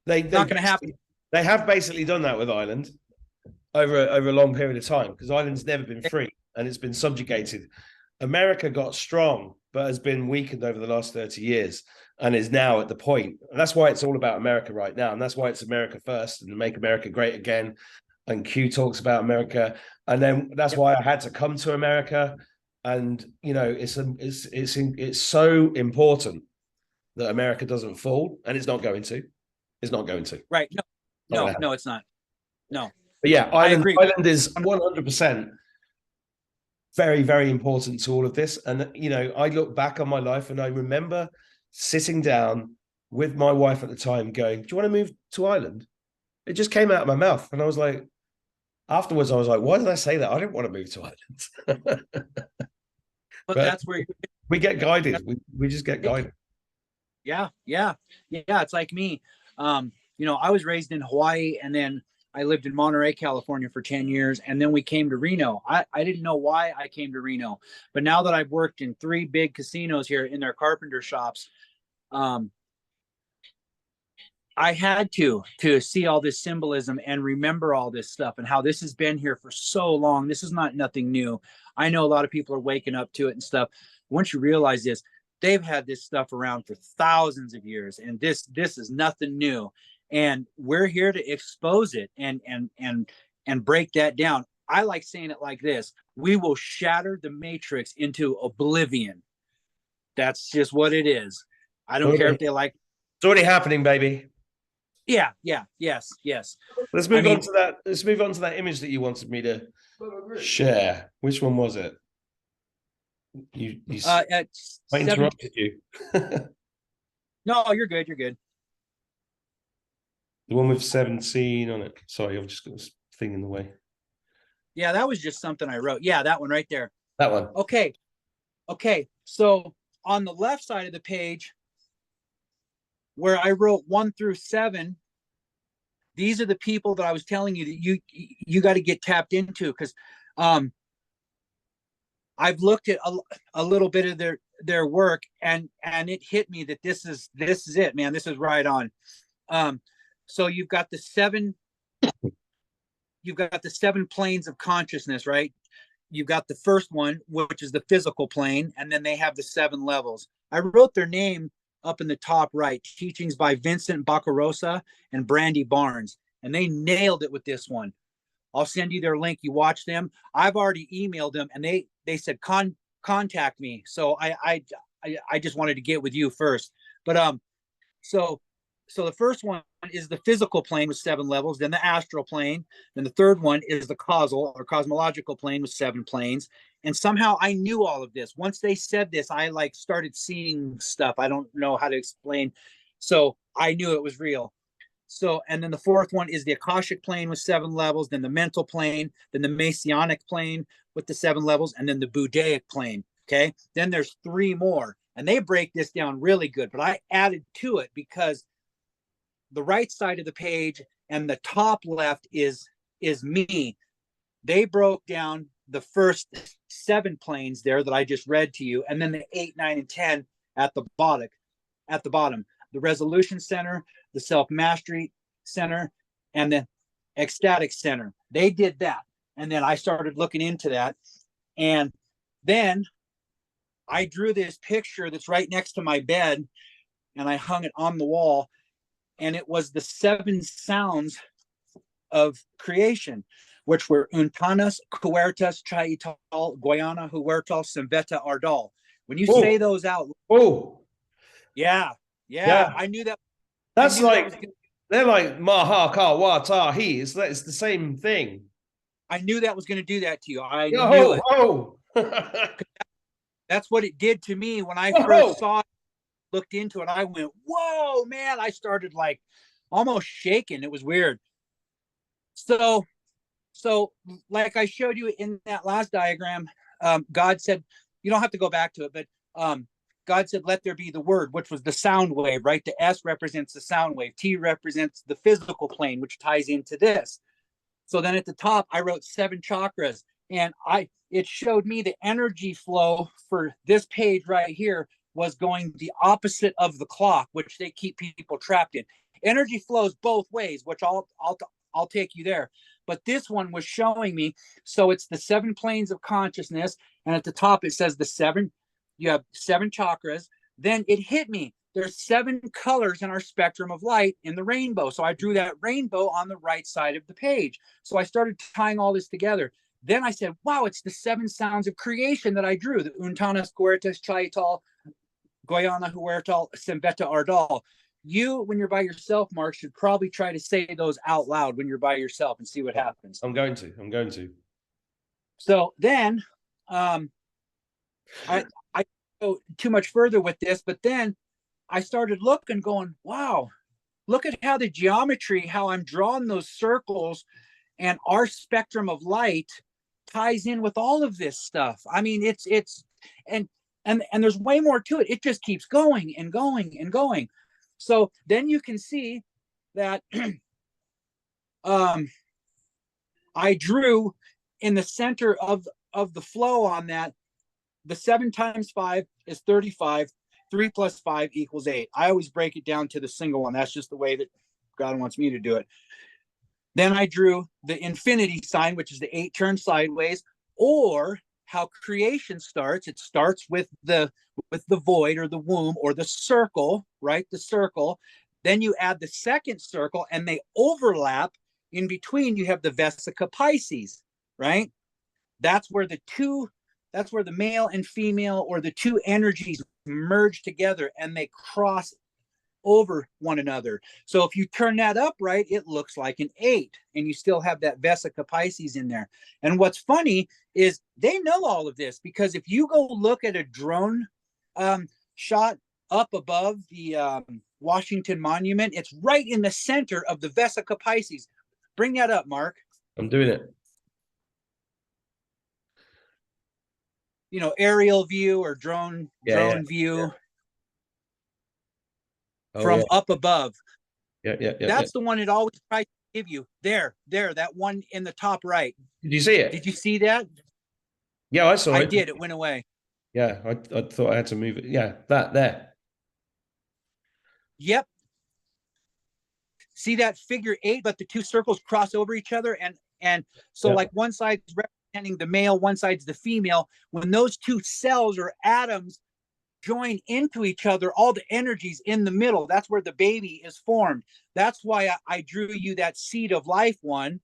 they're not going to happen. They have basically done that with Ireland over a long period of time, because Ireland's never been free and it's been subjugated. America got strong, but has been weakened over the last 30 years and is now at the point. And that's why it's all about America right now. And that's why it's America first and make America great again. And Q talks about America. And then that's why I had to come to America. And, it's so important that America doesn't fall, and it's not going to. It's not going to. Right. No, it's not. No. But yeah, Ireland is 100% very, very important to all of this. And, I look back on my life and I remember sitting down with my wife at the time going, do you want to move to Ireland? It just came out of my mouth. And I was like, afterwards, I was like, why did I say that? I didn't want to move to Ireland. But that's where We get guided. We just get guided. Yeah. It's like me. I was raised in Hawaii, and then I lived in Monterey, California for 10 years. And then we came to Reno. I didn't know why I came to Reno, but now that I've worked in 3 big casinos here in their carpenter shops, I had to see all this symbolism and remember all this stuff and how this has been here for so long. This is not nothing new. I know a lot of people are waking up to it and stuff. Once you realize this, they've had this stuff around for thousands of years, and this is nothing new. And we're here to expose it and break that down. I like saying it like this: we will shatter the matrix into oblivion. That's just what it is. I don't care if they like. It's already happening, baby. Yeah, yes. Let's move on to that. Let's move on to that image that you wanted me to share. Which one was it? I interrupted you. No, you're good. You're good. The one with 17 on it. Sorry, I've just got this thing in the way. Yeah, that was just something I wrote. Yeah, that one right there. That one. Okay. So on the left side of the page, where I wrote 1 through 7, these are the people that I was telling you that you got to get tapped into, because I've looked at a little bit of their work, and it hit me that this is it, man. This is right on. So you've got the 7 planes of consciousness, right? You've got the first one, which is the physical plane, and then they have the 7 levels. I wrote their name up in the top right: Teachings by Vincent Baccarosa and Brandy Barnes. And they nailed it with this one. I'll send you their link. You watch them. I've already emailed them, and they said contact me. So I just wanted to get with you first. But so the first one is the physical plane with 7 levels, then the astral plane, then the third one is the causal or cosmological plane with 7 planes. And somehow I knew all of this. Once they said this, I started seeing stuff. I don't know how to explain. So I knew it was real. So, and then the fourth one is the Akashic plane with 7 levels, then the mental plane, then the Messianic plane with the 7 levels, and then the Budaic plane. Okay. Then there's 3 more, and they break this down really good, but I added to it because the right side of the page and the top left is me. They broke down the first 7 planes there that I just read to you, and then the 8, 9, and 10 at the bottom. The resolution center, the self-mastery center, and the ecstatic center. They did that. And then I started looking into that. And then I drew this picture that's right next to my bed, and I hung it on the wall. And it was the 7 sounds of creation, which were Untanas, Huertas, Chaital, Guayana, Huertal, Simveta, Ardal. When you say those out, yeah, I knew that. That's they're like Maha Ka Wa Ta He. It's the same thing. I knew that was going to do that to you. I knew it. Oh. That's what it did to me when I first saw it, looked into it. I went, whoa, man. I started almost shaking. It was weird. So like I showed you in that last diagram, God said, you don't have to go back to it, but God said, let there be the word, which was the sound wave, right? The S represents the sound wave. T represents the physical plane, which ties into this. So then at the top, I wrote 7 chakras, and it showed me the energy flow for this page right here was going the opposite of the clock, which they keep people trapped in. Energy flows both ways, which I'll take you there. But this one was showing me, so it's the 7 planes of consciousness, and at the top it says the 7. You have 7 chakras. Then it hit me. There's 7 colors in our spectrum of light in the rainbow. So I drew that rainbow on the right side of the page. So I started tying all this together. Then I said, wow, it's the 7 sounds of creation that I drew. The Untanas, Huertas, Chaital, Guayana, Huertal, Simveta, Ardal. You, when you're by yourself, Mark, should probably try to say those out loud when you're by yourself and see what happens. I'm going to. So then I go too much further with this, but then I started looking, going, wow, look at how the geometry, how I'm drawing those circles, and our spectrum of light ties in with all of this stuff. I mean, and And there's way more to it. It just keeps going and going and going. So then you can see that I drew in the center of the flow on that. The 7 times 5 is 35. 3 plus 5 equals 8. I always break it down to the single one. That's just the way that God wants me to do it. Then I drew the infinity sign, which is the 8 turned sideways, or how creation starts. It starts with the void or the womb or the circle, right? The circle. Then you add the second circle and they overlap. In between, you have the Vesica Pisces, right? That's where the male and female or the two energies merge together and they cross over one another. So if you turn that upright, it looks like an 8, and you still have that Vesica Pisces in there. And what's funny is they know all of this, because if you go look at a drone shot up above the Washington Monument, it's right in the center of the Vesica Pisces. Bring that up, Mark. I'm doing it. You know, aerial view or drone view from up above. Yeah. That's the one it always tries to give you. There, that one in the top right. Did you see it? Did you see that? Yeah, I saw it. I did. It went away. Yeah, I thought I had to move it. Yeah, that there. Yep. See that figure 8, but the two circles cross over each other, and so like one side's representing the male, one side's the female. When those two cells or atoms join into each other, all the energies in the middle, that's where the baby is formed. That's why I drew you that seed of life one,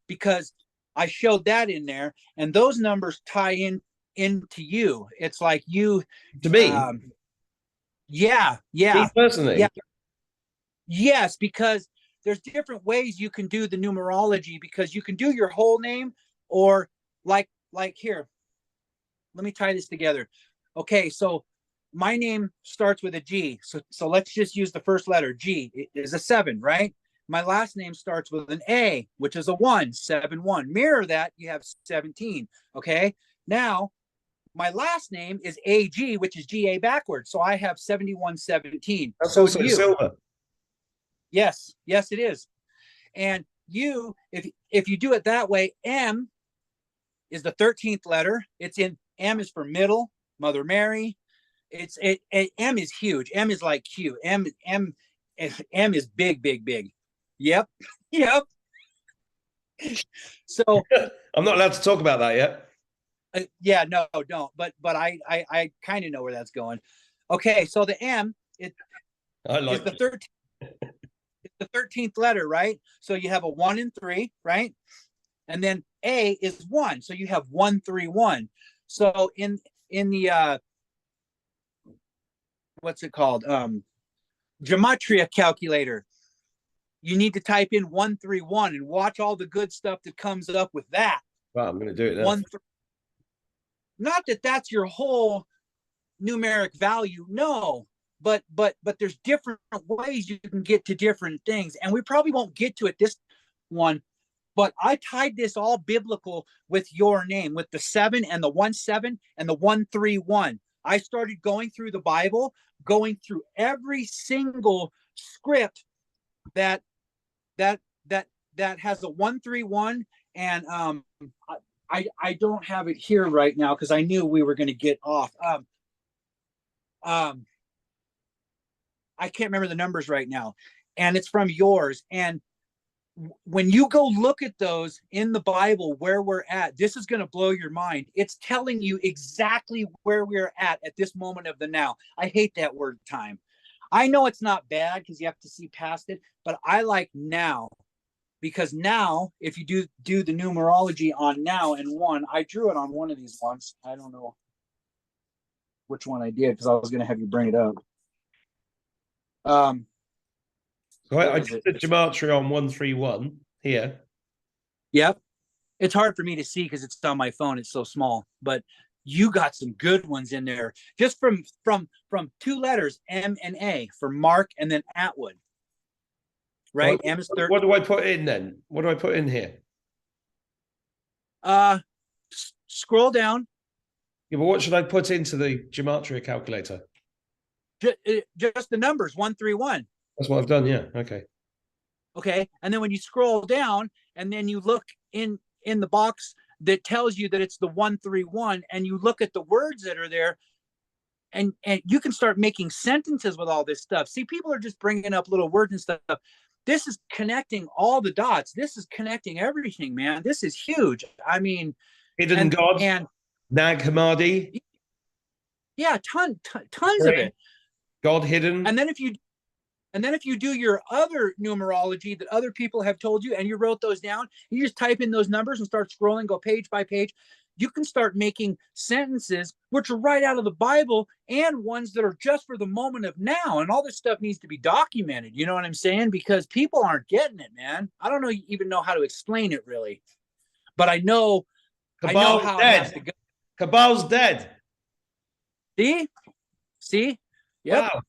because I showed that in there, and those numbers tie into you. It's like you to me. Yeah. Me personally. Yeah. Yes, because there's different ways you can do the numerology, because you can do your whole name, or like here. Let me tie this together. Okay, so my name starts with a G. So let's just use the first letter. G is a 7, right? My last name starts with an A, which is a 1, 7, 1. Mirror that, you have 17. Okay. Now, my last name is AG, which is GA backwards. So I have 7117. That's also you. silver. Yes, it is. And you, if you do it that way, M is the 13th letter. It's in M is for middle, Mother Mary. M is huge. M is like Q. M is big. Yep. So I'm not allowed to talk about that yet. Yeah, no, don't. But I kind of know where that's going. Okay, so the M is the 13th. It's the 13th letter, right? So you have a 1 and 3, right? And then A is 1, so you have 1, 3, 1. So in the what's it called? Gematria calculator, you need to type in 131 and watch all the good stuff that comes up with that. Well, I'm going to do it now. Not that that's your whole numeric value, no, but there's different ways you can get to different things, and we probably won't get to it this one, but I tied this all biblical with your name, with the 7 and the 1 7 and the 1 3 1. I started going through the Bible, going through every single script that has a 1 3 1, and I don't have it here right now because I knew we were going to get off. I can't remember the numbers right now, and it's from yours. And when you go look at those in the Bible, where we're at, this is going to blow your mind. It's telling you exactly where we're at this moment of the now. I hate that word time. I know it's not bad because you have to see past it, but I like now, because now, if you do the numerology on now and 1, I drew it on one of these ones. I don't know which one I did because I was going to have you bring it up. So I did the gematria on 131 here. Yep. It's hard for me to see because it's on my phone. It's so small, but you got some good ones in there, just from 2 letters, M and A, for Mark, and then Attwood. Right? M is 30. What do I put in then? What do I put in here? Scroll down. Yeah, but what should I put into the gematria calculator? Just the numbers 131. That's what I've done. Yeah. Okay. Okay. And then when you scroll down and then you look in the box that tells you that it's the 131, and you look at the words that are there, and you can start making sentences with all this stuff. See, people are just bringing up little words and stuff. This is connecting all the dots. This is connecting everything, man. This is huge. I mean, Hidden God, and Nag Hammadi. yeah, tons of it. God hidden. And then if you do your other numerology that other people have told you, and you wrote those down, you just type in those numbers and start scrolling, go page by page, you can start making sentences which are right out of the Bible, and ones that are just for the moment of now. And all this stuff needs to be documented. You know what I'm saying? Because people aren't getting it, man. I don't even know how to explain it really, but I know Cabal's how dead. it has to go. Cabal's dead. See? Yep. Wow.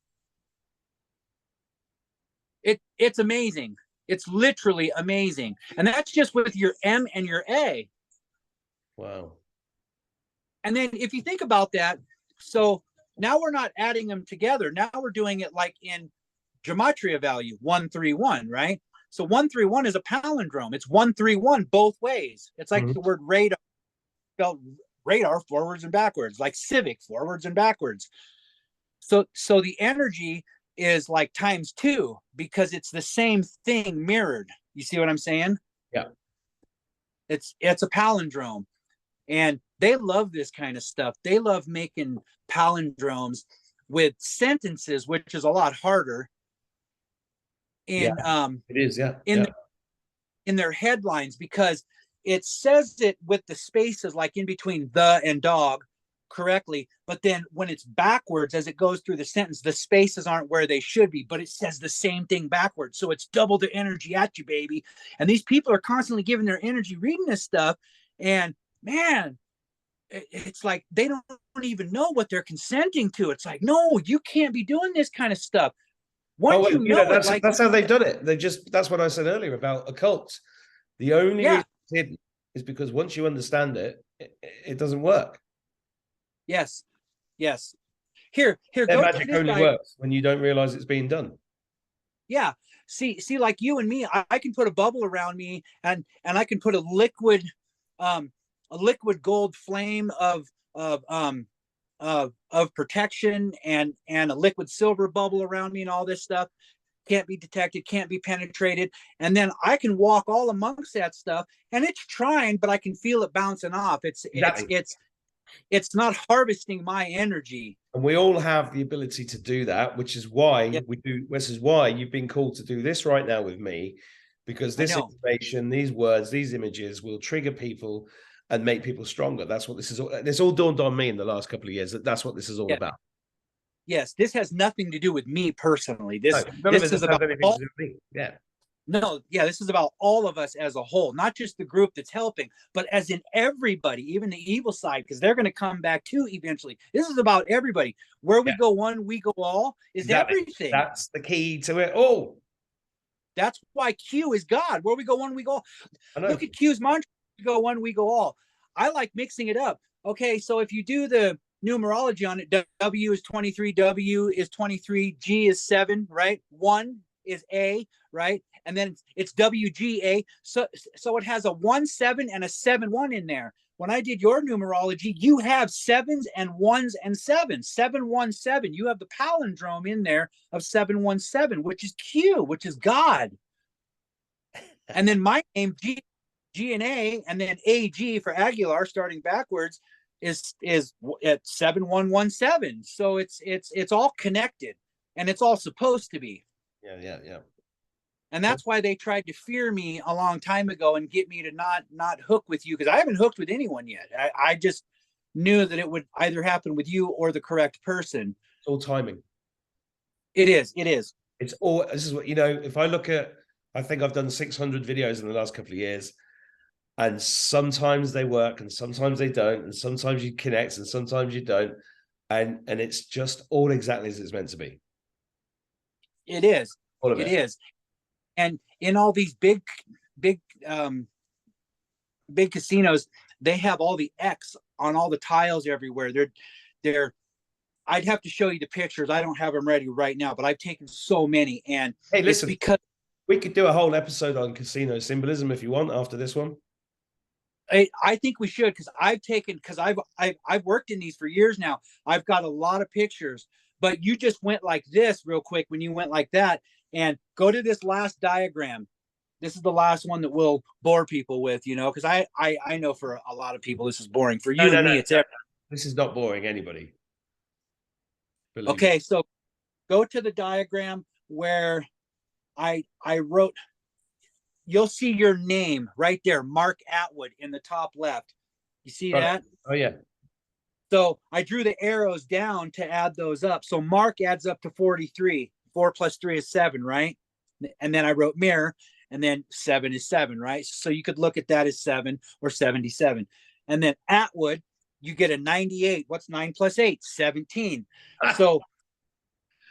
It's amazing. It's literally amazing. And that's just with your M and your A. Wow. And then if you think about that, so now we're not adding them together. Now we're doing it like in gematria value, 131, right? So 131 is a palindrome. It's 131 both ways. It's like the word radar, spelled radar forwards and backwards, like civic forwards and backwards. So the energy is like ×2, because it's the same thing mirrored. You see what I'm saying? Yeah. It's a palindrome. And they love this kind of stuff. They love making palindromes with sentences, which is a lot harder. In it is, yeah. In their headlines, because it says it with the spaces like in between the and dog correctly, but then when it's backwards as it goes through the sentence, the spaces aren't where they should be, but it says the same thing backwards. So it's double the energy at you, baby. And these people are constantly giving their energy reading this stuff, and man, it's like they don't even know what they're consenting to. It's like, no, you can't be doing this kind of stuff. Once that's how they've done it. That's what I said earlier about occults. The only reason it's hidden is because once you understand it, it doesn't work. Yes. Here, Their go magic only works when you don't realize it's being done. Yeah. See, like you and me, I can put a bubble around me, and I can put a liquid gold flame of protection, and a liquid silver bubble around me, and all this stuff can't be detected, can't be penetrated. And then I can walk all amongst that stuff, and it's trying, but I can feel it bouncing off. It's not harvesting my energy. And we all have the ability to do that, which is why this is why you've been called to do this right now with me, because this information, these words, these images will trigger people and make people stronger. That's what this is. It's all dawned on me in the last couple of years that's what this is all about. Yes, this has nothing to do with me personally. This is about me. Yeah. No, yeah, this is about all of us as a whole, not just the group that's helping, but as in everybody, even the evil side, because they're going to come back too eventually. This is about everybody. Where we go one, we go all is everything. That's the key to it all. That's why Q is God. Where we go one, we go all. Look at Q's mantra. We go one, we go all. I like mixing it up. Okay, so if you do the numerology on it, W is 23, W is 23, G is 7, right? 1 is A, right? And then it's WGA. So it has a 1-7 and a 7-1 in there. When I did your numerology, you have 7s and 1s and 7s. 717. You have the palindrome in there of 717, which is Q, which is God. And then my name, G and A, and then AG for Aguilar, starting backwards, is at 7117. So it's all connected, and it's all supposed to be. Yeah. And that's why they tried to fear me a long time ago and get me to not hook with you, because I haven't hooked with anyone yet. I just knew that it would either happen with you or the correct person. It's all timing. It is. It's all. This is what, if I look at, I think I've done 600 videos in the last couple of years, and sometimes they work and sometimes they don't, and sometimes you connect and sometimes you don't, and it's just all exactly as it's meant to be. It is. All of it is. And in all these big casinos, they have all the X on all the tiles everywhere. They're I'd have to show you the pictures. I don't have them ready right now, but I've taken so many, and Hey, it's listen, because we could do a whole episode on casino symbolism if you want after this one. I think we should, because I've worked in these for years now. I've got a lot of pictures, but you just went like this real quick when you went like that, and go to this last diagram. This is the last one that we'll bore people with, because I know for a lot of people this is boring. For you and me, it's everything. This is not boring anybody. Believe Okay, me. so go to the diagram where I wrote. You'll see your name right there, Mark Attwood, in the top left. You see that? Oh yeah. So I drew the arrows down to add those up. So Mark adds up to 43. 4 plus 3 is 7, right? And then I wrote mirror, and then 7 is 7, right? So you could look at that as 7 or 77. And then Attwood, you get a 98. What's 9 plus 8? 17. So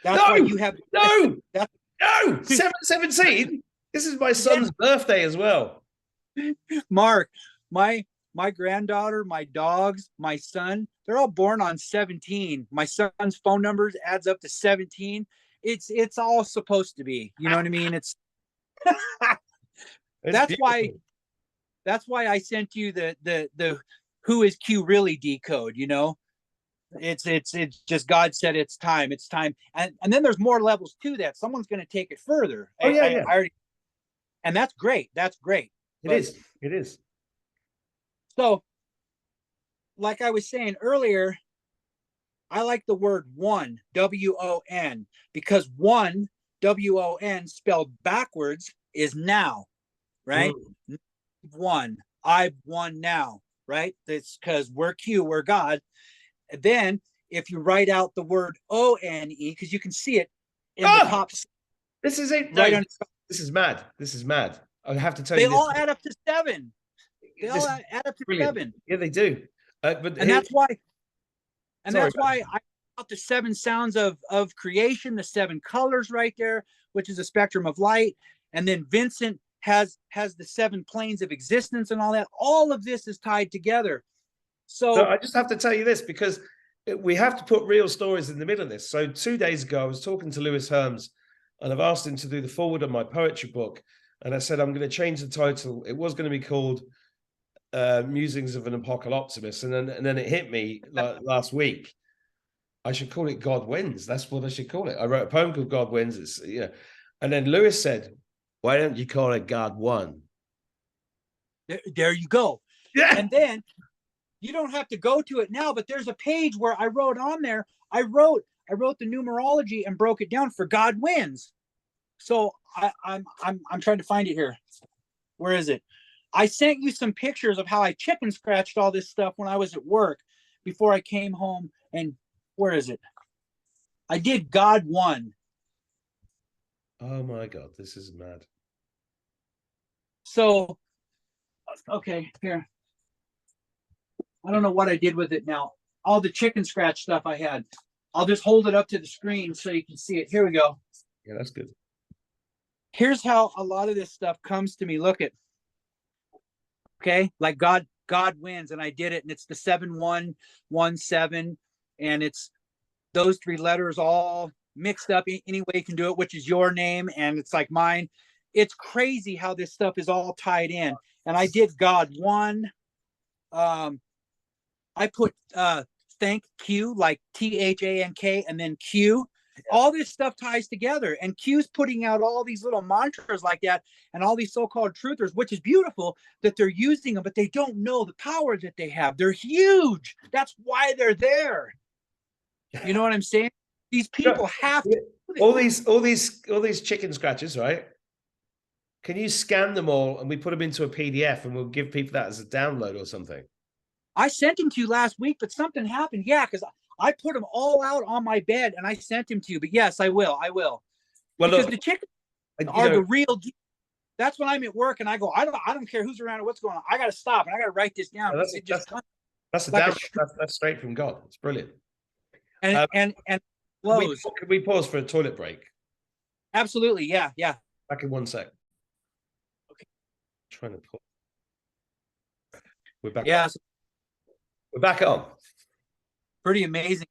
that's why you have no 717. This is my son's birthday as well. Mark, my granddaughter, my dogs, my son, they're all born on 17. My son's phone numbers adds up to 17. It's all supposed to be. You know what I mean? It's that's why I sent you the who is Q really decode, It's just God said it's time. It's time. And then there's more levels to that. Someone's going to take it further. Oh, yeah. I already, and that's great. That's great. It is. So, like I was saying earlier, I like the word one, W-O-N, because one, W-O-N, spelled backwards is now, right? One, I've won now, right? That's because we're Q, we're God. And then if you write out the word O-N-E, because you can see it in the top. This is it. Right No, this is mad. This is mad. I have to tell you you this. They all add up to 7. They all add up to brilliant. 7. Yeah, they do. That's why I got the 7 sounds of creation, the 7 colors right there, which is a spectrum of light. And then Vincent has the 7 planes of existence and all that. All of this is tied together. So I just have to tell you this, because we have to put real stories in the middle of this. So 2 days ago, I was talking to Lewis Herms, and I've asked him to do the forward of my poetry book. And I said, I'm going to change the title. It was going to be called Musings of an Apocalyptimist. And then it hit me last week. I should call it God Wins. That's what I should call it. I wrote a poem called God Wins. It's, And then Lewis said, why don't you call it God Won? There you go. Yeah. And then you don't have to go to it now, but there's a page where I wrote on there. I wrote the numerology and broke it down for God Wins. So I'm trying to find it here. Where is it? I sent you some pictures of how I chicken scratched all this stuff when I was at work before I came home. And where is it? I did God Won. Oh my God, this is mad. So, okay, here. I don't know what I did with it now. All the chicken scratch stuff I had. I'll just hold it up to the screen so you can see it. Here we go. Yeah, that's good. Here's how a lot of this stuff comes to me. Look at, okay, like God Wins, and I did it, and it's the 7117, and it's those 3 letters all mixed up any way you can do it, which is your name, and it's like mine. It's crazy how this stuff is all tied in. And I did God Won. I put thank Q, like THANK, and then Q. All this stuff ties together, and Q's putting out all these little mantras like that, and all these so-called truthers, which is beautiful that they're using them, but they don't know the power that they have. They're huge. That's why they're there. You know what I'm saying? These people have to. All these chicken scratches, right? Can you scan them all and we put them into a PDF and we'll give people that as a download or something? I sent them to you last week, but something happened. Yeah, because I put them all out on my bed and I sent them to you. But yes, I will. Well, because the chickens are the real deal. That's when I'm at work and I go, I don't care who's around or what's going on. I got to stop and I got to write this down. That's a like download. That's straight from God. It's brilliant. And can we pause for a toilet break? Absolutely. Yeah. Back in 1 sec. Okay. Trying to pause. We're back. Yeah. We're back on. Pretty amazing.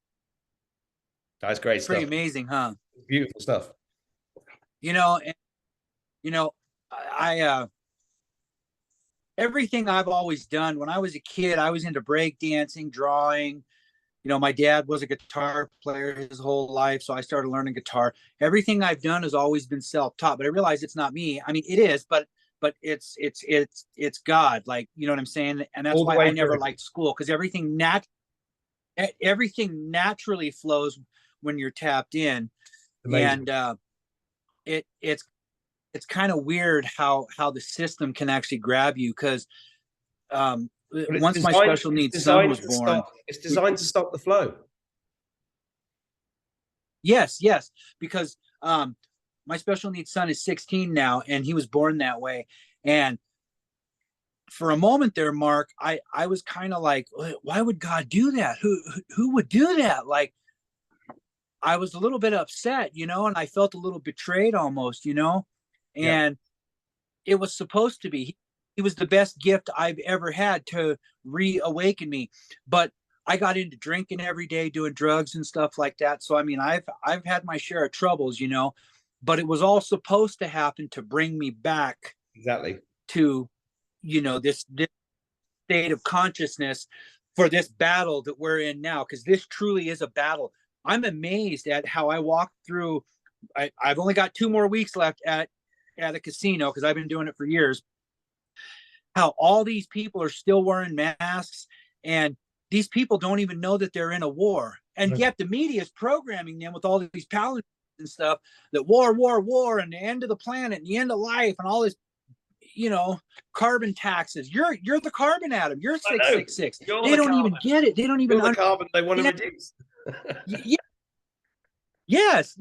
That's great Pretty stuff. amazing, huh? Beautiful stuff. You know, and, you know, I everything I've always done when I was a kid, I was into breakdancing, drawing. You know, my dad was a guitar player his whole life, so I started learning guitar. Everything I've done has always been self-taught, but I realize it's not me. I mean, it is, but it's God, like, you know what I'm saying? And that's why I never liked school, because everything naturally flows when you're tapped in. Amazing. And it's kind of weird how the system can actually grab you, because once my special needs son was born, it's designed to stop the flow. Yes, because my special needs son is 16 now, and he was born that way. And for a moment there, Mark, I was kind of like, why would God do that? Who would do that? Like, I was a little bit upset, you know, and I felt a little betrayed almost, you know. And it was supposed to be. He was the best gift I've ever had to reawaken me. But I got into drinking every day, doing drugs and stuff like that. So I mean, I've had my share of troubles, you know, but it was all supposed to happen to bring me back Exactly to, you know, this state of consciousness for this battle that we're in now, because this truly is a battle. I'm amazed at how I walked through. I've only got 2 more weeks left at a casino, because I've been doing it for years. How all these people are still wearing masks, and these people don't even know that they're in a war. And yet the media is programming them with all these paladins and stuff, that war, and the end of the planet, and the end of life, and all this, you know, carbon taxes. You're the carbon atom. You're 666. They don't even get it. They don't even the carbon they want to reduce. Yes.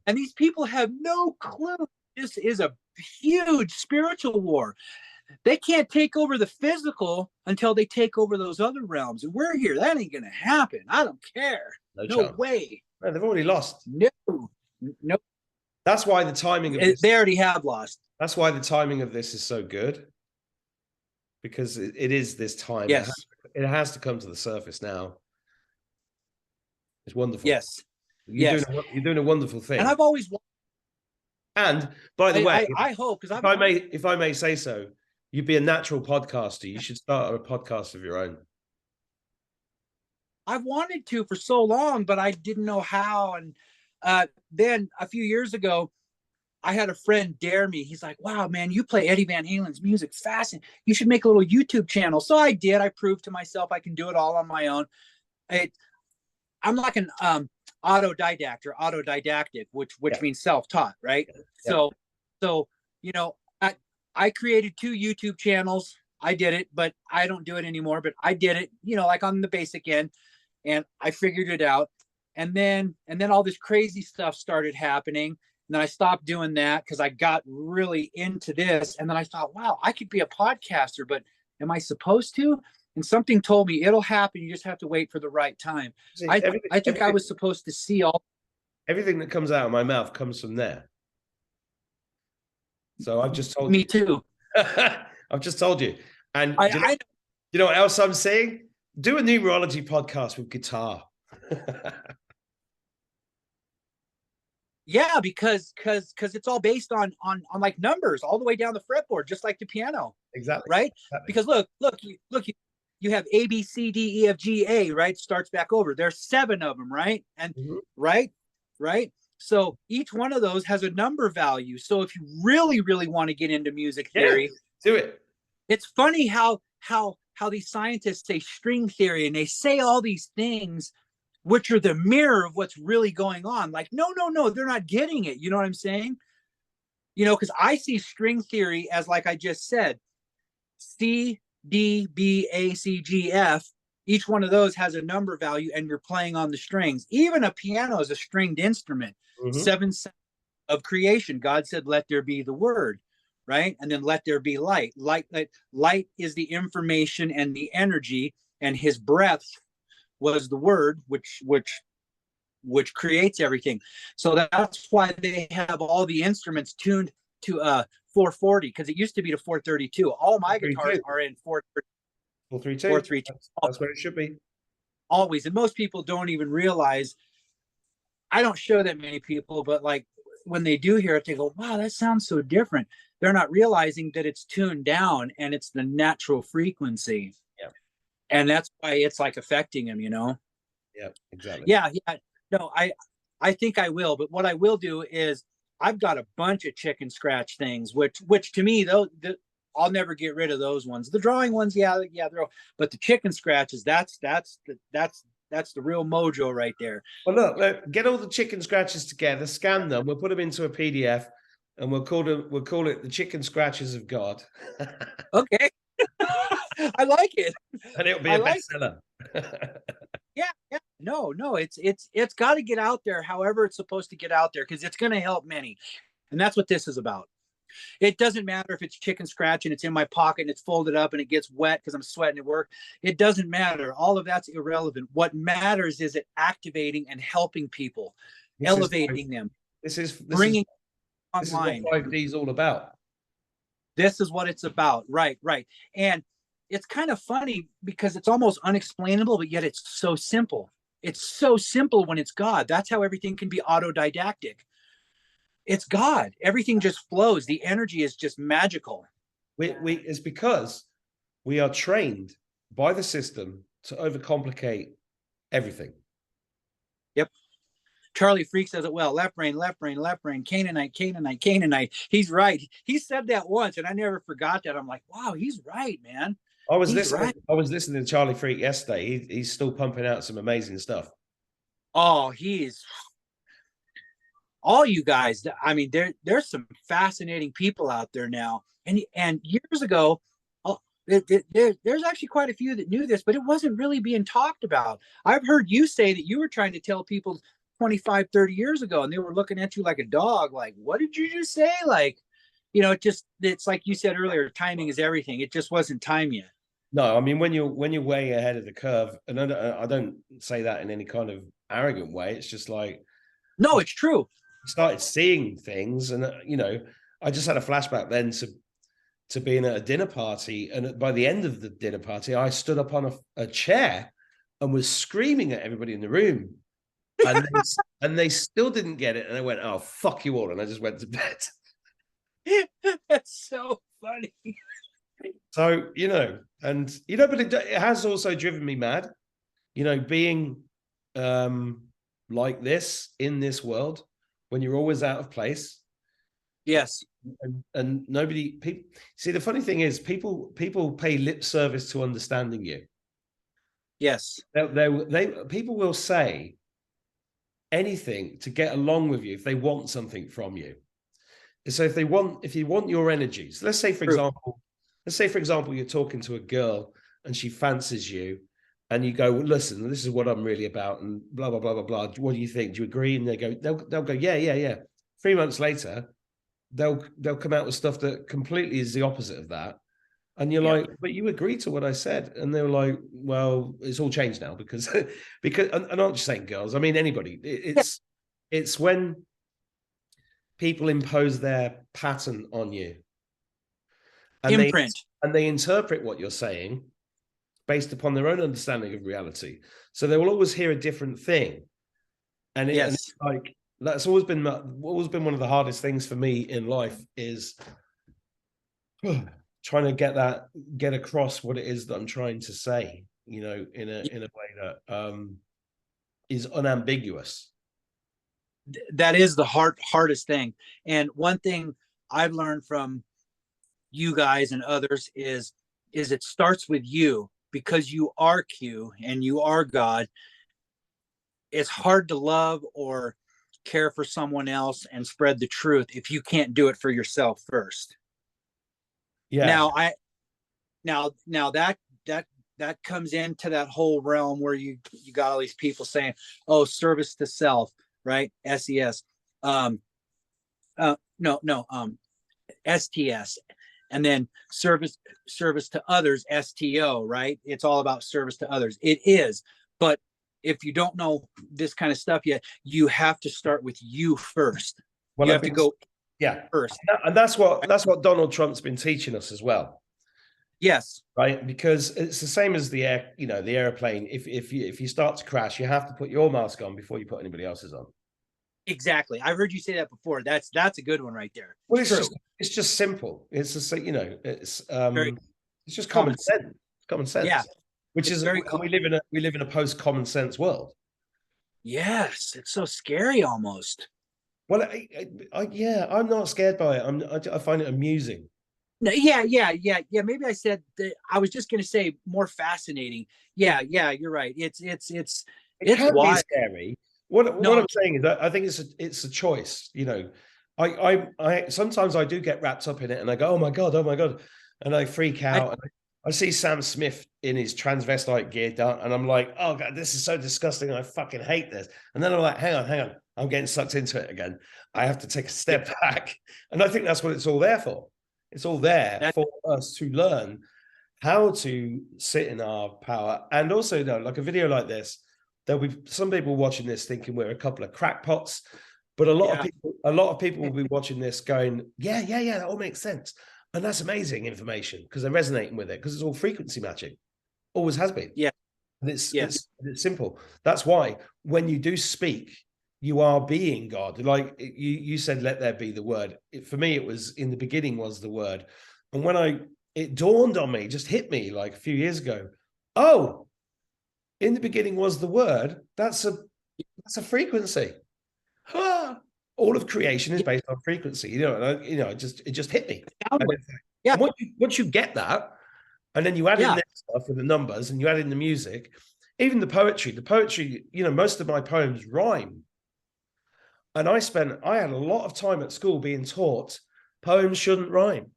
And these people have no clue. This is a huge spiritual war. They can't take over the physical until they take over those other realms. And we're here. That ain't going to happen. I don't care. No way. No, they've already lost. No. That's why the timing of this, they already have lost. That's why the timing of this is so good. Because it is this time. Yes. It has to come to the surface now. It's wonderful. Yes. You're doing a wonderful thing. And I've always. And by the way, I hope, because if I may say so, you'd be a natural podcaster. You should start a podcast of your own. I've wanted to for so long, but I didn't know how. And then a few years ago, I had a friend dare me. He's like, wow, man, you play Eddie Van Halen's music. Fascinating. You should make a little YouTube channel. So I did. I proved to myself I can do it all on my own. I'm like an autodidact or autodidactic, which means self-taught, right? Yeah. So you know, I created 2 YouTube channels. I did it, but I don't do it anymore. But I did it, you know, like on the basic end, and I figured it out. And then all this crazy stuff started happening. And then I stopped doing that because I got really into this. And then I thought, wow, I could be a podcaster, but am I supposed to? And something told me it'll happen. You just have to wait for the right time. See, I think I was supposed to see all. Everything that comes out of my mouth comes from there. So I've just told me you. Too. I've just told you. And you know what else I'm saying? Do a numerology podcast with guitar. Yeah, because it's all based on like numbers all the way down the fretboard, just like the piano. Exactly. Right? Exactly. Because look, you have A, B, C, D, E, F, G, A, right? Starts back over. There's 7 of them, right? And right. So each one of those has a number value. So if you really, really want to get into music theory, do it. It's funny how these scientists say string theory, and they say all these things which are the mirror of what's really going on. Like, no, they're not getting it. You know what I'm saying? You know, because I see string theory as, like I just said, C, D, B, A, C, G, F. Each one of those has a number value, and you're playing on the strings. Even a piano is a stringed instrument. 7 of creation. God said, let there be the word, right? And then let there be light. Light is the information and the energy, and his breath was the word, which creates everything. So that's why they have all the instruments tuned to 440, because it used to be to 432. All my guitars are in 430. 4-3-2. 4-3-2. That's where it should be. Always. And most people don't even realize, I don't show that many people, but like when they do hear it, they go, wow, that sounds so different. They're not realizing that it's tuned down and it's the natural frequency. Yeah. And that's why it's like affecting them, you know? Yeah, exactly. Yeah. No, I think I will, but what I will do is I've got a bunch of chicken scratch things, which to me, though, I'll never get rid of those ones. The drawing ones, but the chicken scratches, that's the real mojo right there. Well, look, get all the chicken scratches together, scan them, we'll put them into a PDF, and we'll call it the chicken scratches of God. Okay. I like it. And it'll be a bestseller. Yeah. No, it's got to get out there however it's supposed to get out there, because it's going to help many. And that's what this is about. It doesn't matter if it's chicken scratch and it's in my pocket and it's folded up and it gets wet because I'm sweating at work. It doesn't matter. All of that's irrelevant. What matters is it activating and helping people, elevating them. This is bringing online. This is what 5D is all about. This is what it's about. Right. And it's kind of funny because it's almost unexplainable, but yet it's so simple. It's so simple when it's God. That's how everything can be autodidactic. It's God. Everything just flows. The energy is just magical. It's because we are trained by the system to overcomplicate everything. Yep. Charlie Freak says it well. Left brain, left brain, left brain, Canaanite, Canaanite, Canaanite. He's right. He said that once, and I never forgot that. I'm like, wow, he's right, man. I was listening to Charlie Freak yesterday. He's still pumping out some amazing stuff. Oh, all you guys. I mean, there's some fascinating people out there now. And years ago, there's actually quite a few that knew this, but it wasn't really being talked about. I've heard you say that you were trying to tell people 25, 30 years ago, and they were looking at you like a dog, like, what did you just say? Like, it's like you said earlier, timing is everything. It just wasn't time yet. No, I mean, when you're way ahead of the curve, and I don't say that in any kind of arrogant way. It's just like, no, it's true. Started seeing things, and I just had a flashback then to being at a dinner party, and by the end of the dinner party, I stood up on a chair and was screaming at everybody in the room, and they still didn't get it, and I went, "Oh, fuck you all," and I just went to bed. That's so funny. So but it has also driven me mad, being like this in this world when you're always out of place. Yes. And people see, the funny thing is people pay lip service to understanding you. Yes. People will say anything to get along with you if they want something from you. So if you want your energies, let's say for example you're talking to a girl and she fancies you, and you go, well, listen, this is what I'm really about, and blah blah blah blah blah. What do you think? Do you agree? And they'll go, yeah. 3 months later, they'll come out with stuff that completely is the opposite of that. And you're like, but you agreed to what I said. And they were like, well, it's all changed now because and I'm not just saying girls, I mean anybody. It's when people impose their pattern on you. And imprint. They interpret what you're saying based upon their own understanding of reality. So they will always hear a different thing. And it's like, that's always been one of the hardest things for me in life, is trying to get across what it is that I'm trying to say, in a way that is unambiguous. That is the hardest thing. And one thing I've learned from you guys and others is it starts with you, because you are Q and you are God. It's hard to love or care for someone else and spread the truth if you can't do it for yourself first. Yeah. Now that comes into that whole realm where you got all these people saying, oh, service to self, right? SES. STS. And then service to others, STO, right? It's all about service to others. It is. But if you don't know this kind of stuff yet, you have to start with you first. Well, you have to go first. First. And that's what Donald Trump's been teaching us as well. Yes, right? Because it's the same as the the airplane. If you start to crash, you have to put your mask on before you put anybody else's on. exactly. I've heard you say that before. That's a good one right there. Well, True. it's just simple. It's just Very it's just common common. sense. Common Yeah, sense. Which it's is very we live in a post common sense world. yes. It's so scary almost. Well, yeah, I'm not scared by it. I find it amusing. No, yeah. Maybe I said that. I was just going to say more fascinating. Yeah, you're right. It It's can be wild. scary. What No, I'm saying is that I think it's a choice. I sometimes I do get wrapped up in it, and I go, oh my god, and I freak I, out. And I see Sam Smith in his transvestite gear done, and I'm like, oh god, this is so disgusting. I fucking hate this. And then I'm like, hang on, I'm getting sucked into it again. I have to take a step back, and I think that's what it's all there for. It's all there that, for us to learn how to sit in our power, and also, like a video like this, there'll be some people watching this thinking we're a couple of crackpots, but a lot of people will be watching this going, yeah, that all makes sense, and that's amazing information because they're resonating with it because it's all frequency matching, always has been. yeah, And yes, it's simple. That's why when you do speak, you are being God. Like you said, let there be the word. For me, it was in the beginning was the word. And when it dawned on me, just hit me like a few years ago. Oh, in the beginning was the word. That's a frequency. All of creation is based on frequency. It just hit me. yeah, And once you get that, and then you add in yeah, this stuff with the numbers, and you add in the music, even the poetry. The poetry, most of my poems rhyme. And I had a lot of time at school being taught poems shouldn't rhyme.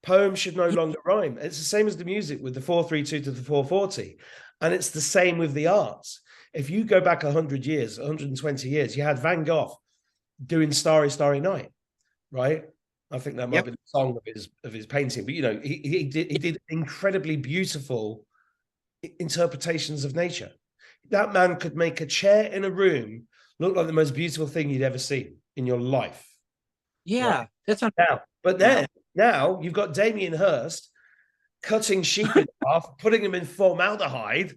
Poems should no longer rhyme. It's the same as the music with the 432 to the 440. And it's the same with the arts. If you go back 100 years, 120 years, you had Van Gogh doing Starry, Starry Night, right? I think that might be the song of his painting. But he did incredibly beautiful interpretations of nature. That man could make a chair in a room look like the most beautiful thing you'd ever seen in your life. yeah. Right? That's not But then now you've got Damien Hirst cutting sheep in half, putting them in formaldehyde,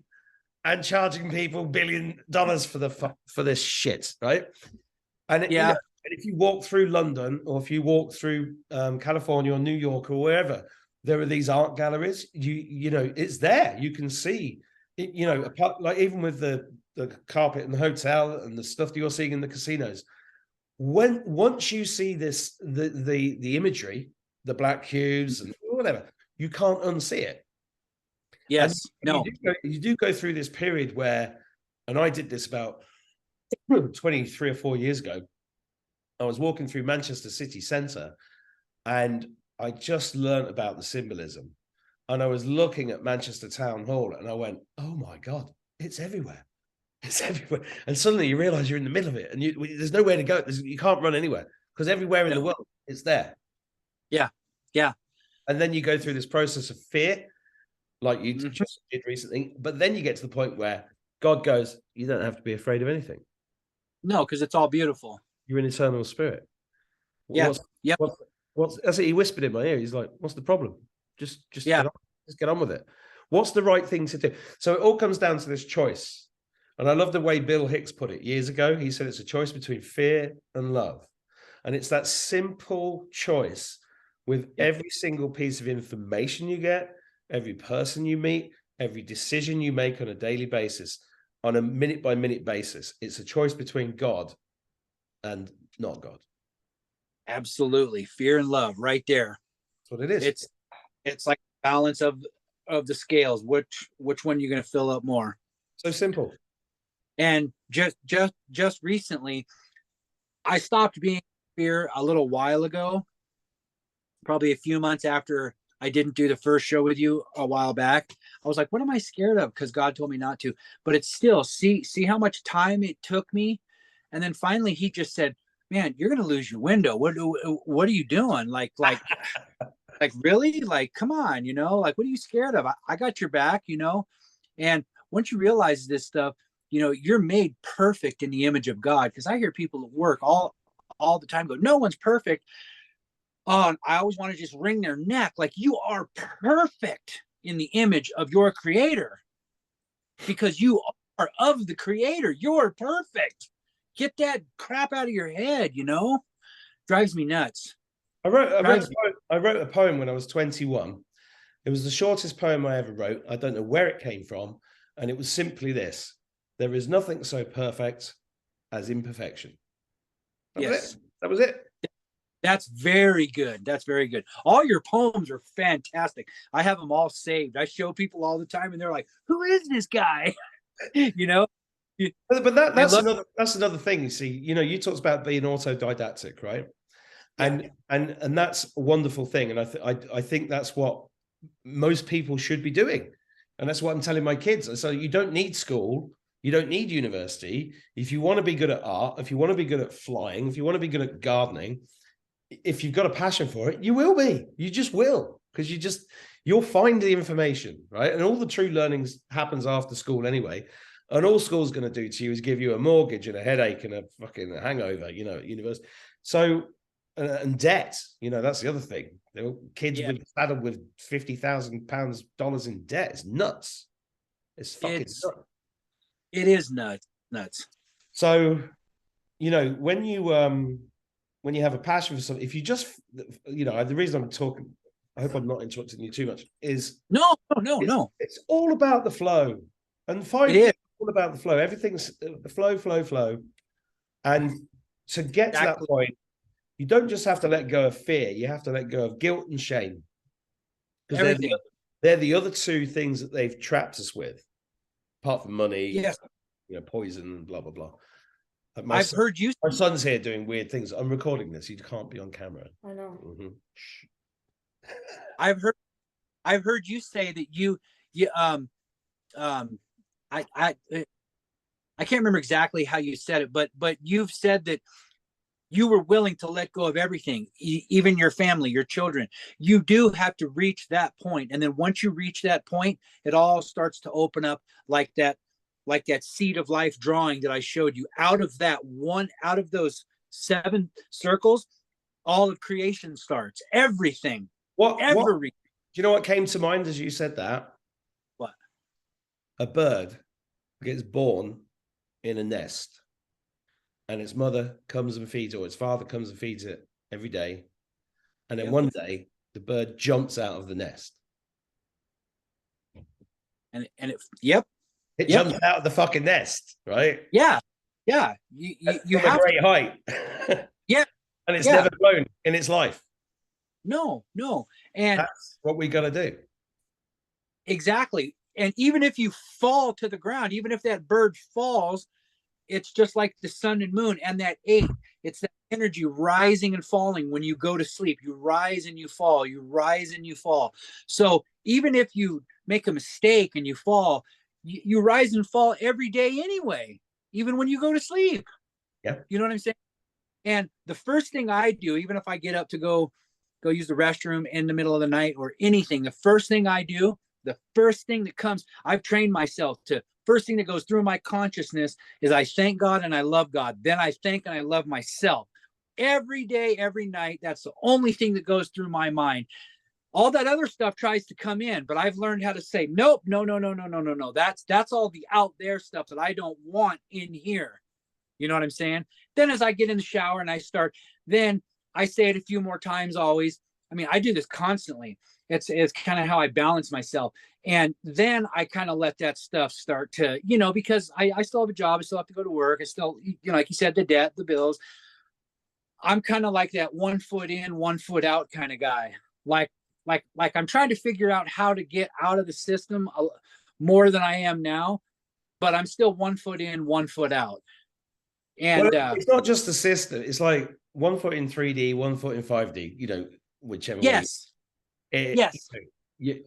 and charging people $1 billion for this shit, right? And and if you walk through London, or if you walk through California or New York or wherever, there are these art galleries. It's there. You can see it. Like even with the carpet in the hotel and the stuff that you're seeing in the casinos. Once you see this, the imagery, the black cubes and whatever, you can't unsee it. yes, And no, you do go through this period where, and I did this about 23 or 4 years ago. I was walking through Manchester city centre, and I just learned about the symbolism. And I was looking at Manchester Town Hall, and I went, "Oh my God, it's everywhere! It's everywhere!" And suddenly you realise you're in the middle of it, and there's nowhere to go. You can't run anywhere because everywhere in the world it's there. yeah. And then you go through this process of fear, like you just did recently. But then you get to the point where God goes, "You don't have to be afraid of anything. No, because it's all beautiful. You're an eternal spirit." Yeah, What's that's it? He whispered in my ear. He's like, "What's the problem? Just yeah, get on with it. What's the right thing to do?" So it all comes down to this choice. And I love the way Bill Hicks put it years ago. He said it's a choice between fear and love. And it's that simple choice with every single piece of information you get, every person you meet, every decision you make on a daily basis, on a minute by minute basis. It's a choice between God and not God. absolutely. Fear and love, right there. That's what it is. It's like balance of the scales. Which one you're going to fill up more? So simple. And just recently, I stopped being fear a little while ago, probably a few months after I didn't do the first show with you a while back. I was like, what am I scared of? Because God told me not to. But it's still, see how much time it took me. And then finally he just said, man, you're going to lose your window. What are you doing? Like really? Like, come on, like, what are you scared of? I got your back, And once you realize this stuff, you're made perfect in the image of God. Because I hear people at work all the time go, no one's perfect. Oh, and I always want to just wring their neck. Like, you are perfect in the image of your creator because you are of the creator. You're perfect. Get that crap out of your head, you know? Drives me nuts. I wrote a poem when I was 21. It was the shortest poem I ever wrote. I don't know where it came from. And it was simply this: there is nothing so perfect as imperfection. That was Yes. it. That was it. That's very good. That's very good. All your poems are fantastic. I have them all saved. I show people all the time and they're like, who is this guy? You know? But that's another thing. You see, you know, you talked about being autodidactic, right? And that's a wonderful thing. And I think that's what most people should be doing. And that's what I'm telling my kids. So you don't need school, you don't need university. If you want to be good at art, if you want to be good at flying, if you want to be good at gardening, if you've got a passion for it, you will be. You just will, because you'll find the information, right? And all the true learnings happens after school anyway. And all school's going to do to you is give you a mortgage and a headache and a fucking hangover, you know, at university. So, and debt, you know, that's the other thing. Kids saddled with $50,000 in debt. It's nuts. It's fucking nuts. It is nuts. So, you know, when you have a passion for something, if you just, you know, the reason I'm talking, I hope I'm not interrupting you too much, is no. It's all about the flow. And all about the flow. Everything's the flow. And to get to that point, you don't just have to let go of fear. You have to let go of guilt and shame. Because they're the other two things that they've trapped us with, apart from money, you know, poison, blah, blah, blah. My son's here doing weird things. I'm recording this. You can't be on camera. I know. Mm-hmm. I've heard you say that I can't remember exactly how you said it, but you've said that you were willing to let go of everything, even your family, your children. You do have to reach that point. And then once you reach that point, it all starts to open up like that seed of life drawing that I showed you. Out of those 7 circles, all of creation starts. Everything. Do you know what came to mind as you said that? What? A bird gets born in a nest, and its mother comes and feeds, or its father comes and feeds it every day. And then one day the bird jumps out of the nest. It jumps out of the fucking nest, right? Yeah. You have a great height. Yeah. And it's never flown in its life. No. And that's what we got to do. Exactly. And even if you fall to the ground, even if that bird falls, it's just like the sun and moon and that 8. It's that energy rising and falling when you go to sleep. You rise and you fall. You rise and you fall. So even if you make a mistake and you fall, you rise and fall every day anyway, even when you go to sleep. Yeah. You know what I'm saying? And the first thing I do, even if I get up to go use the restroom in the middle of the night or anything, the first thing I do, the first thing that comes, I've trained myself to, first thing that goes through my consciousness is I thank God and I love God. Then I thank and I love myself. Every day, every night, that's the only thing that goes through my mind. All that other stuff tries to come in, but I've learned how to say, nope, no. That's all the out there stuff that I don't want in here. You know what I'm saying? Then as I get in the shower and I start, then I say it a few more times always. I mean, I do this constantly. It's kind of how I balance myself. And then I kind of let that stuff start to, you know, because I still have a job. I still have to go to work. I still, you know, like you said, the debt, the bills. I'm kind of like that 1 foot in, 1 foot out kind of guy. Like I'm trying to figure out how to get out of the system more than I am now, but I'm still 1 foot in, 1 foot out. And it's not just the system. It's like 1 foot in 3D, 1 foot in 5D, you know, whichever one. Yes.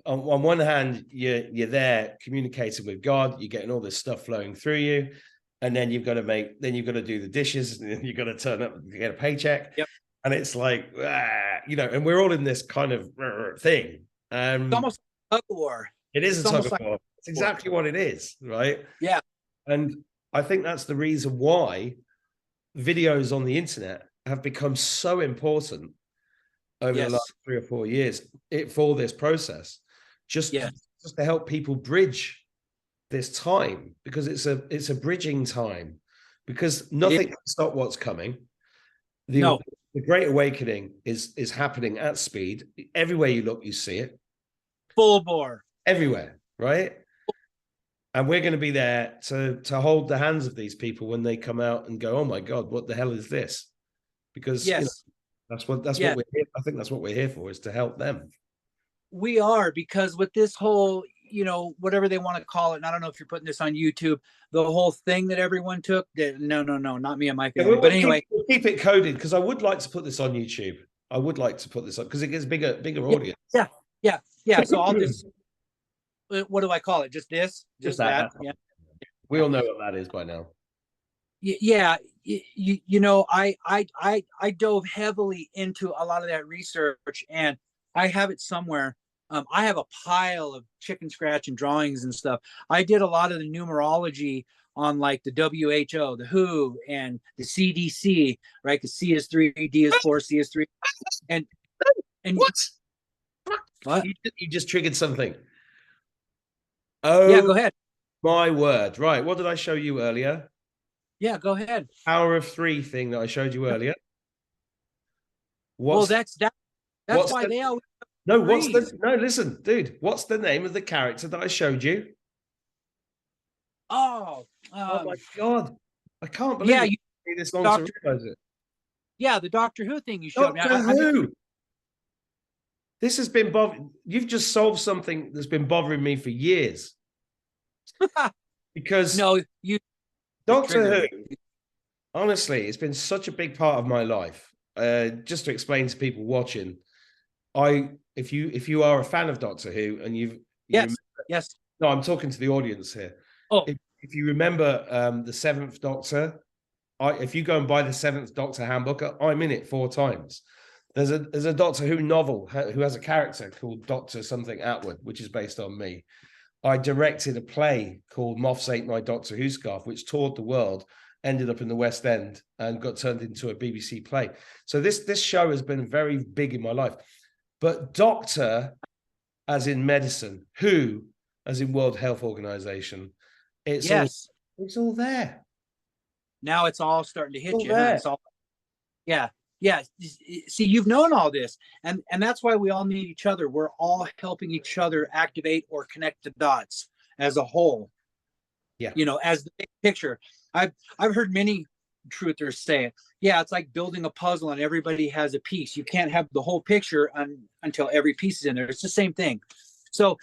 On one hand, you're there communicating with God, you're getting all this stuff flowing through you, and then you've got to do the dishes, and then you've got to turn up and get a paycheck. Yep. And it's like, you know, and we're all in this kind of thing. It's almost like a tug of war. It is a tug of war. It's exactly what it is, right? Yeah. And I think that's the reason why videos on the internet have become so important. over the Yes. last 3 or 4 years for this process, just Yes. just to help people bridge this time, because it's a bridging time, because nothing can stop what's coming. No. The Great Awakening is happening at speed. Everywhere you look, you see it. Full bore. Everywhere, right? And we're going to be there to hold the hands of these people when they come out and go, "Oh my God, what the hell is this?" Because Yes. you know, that's Yeah. what we're here. I think that's what we're here for, is to help them. We are, because with this whole, whatever they want to call it, and I don't know if you're putting this on YouTube, the whole thing that everyone took, no, not me and my family. But anyway, we'll keep it coded, because I would like to put this on YouTube. I would like to put this up because it gets bigger audience. Yeah. So I'll just, what do I call it? Just this? Just that? that. Yeah. We all know what that is by now. Yeah. I dove heavily into a lot of that research, and I have it somewhere. I have a pile of chicken scratch and drawings and stuff. I did a lot of the numerology on like the WHO, the WHO, and the CDC, right? Because C is 3, D is 4, C is 3. And what? You just triggered something. Oh, Yeah, go ahead. My word. Right. What did I show you earlier? Yeah, go ahead. Power of 3 thing that I showed you earlier. That's why they always. No, listen, dude. What's the name of the character that I showed you? Oh my God. I can't believe it took me this long to realize it. Yeah, the Doctor Who thing you showed Doctor Who. This has been you've just solved something that's been bothering me for years. Because Doctor Who, honestly, it's been such a big part of my life. Just to explain to people watching, if you are a fan of Doctor Who and yes. No, I'm talking to the audience here. Oh, if you remember the Seventh Doctor, if you go and buy the Seventh Doctor handbook, I'm in it 4 times. There's a Doctor Who novel who has a character called Doctor something Attwood, which is based on me. I directed a play called Moths Ate My Doctor Who Scarf, which toured the world, ended up in the West End, and got turned into a BBC play. So this show has been very big in my life. But Doctor, as in medicine, Who, as in World Health Organization, it's all there. Now it's all starting to hit you. Huh? Yeah. See, you've known all this, and that's why we all need each other. We're all helping each other activate or connect the dots as a whole. Yeah. As the big picture. I've heard many truthers say it. Yeah, it's like building a puzzle and everybody has a piece. You can't have the whole picture until every piece is in there. It's the same thing. So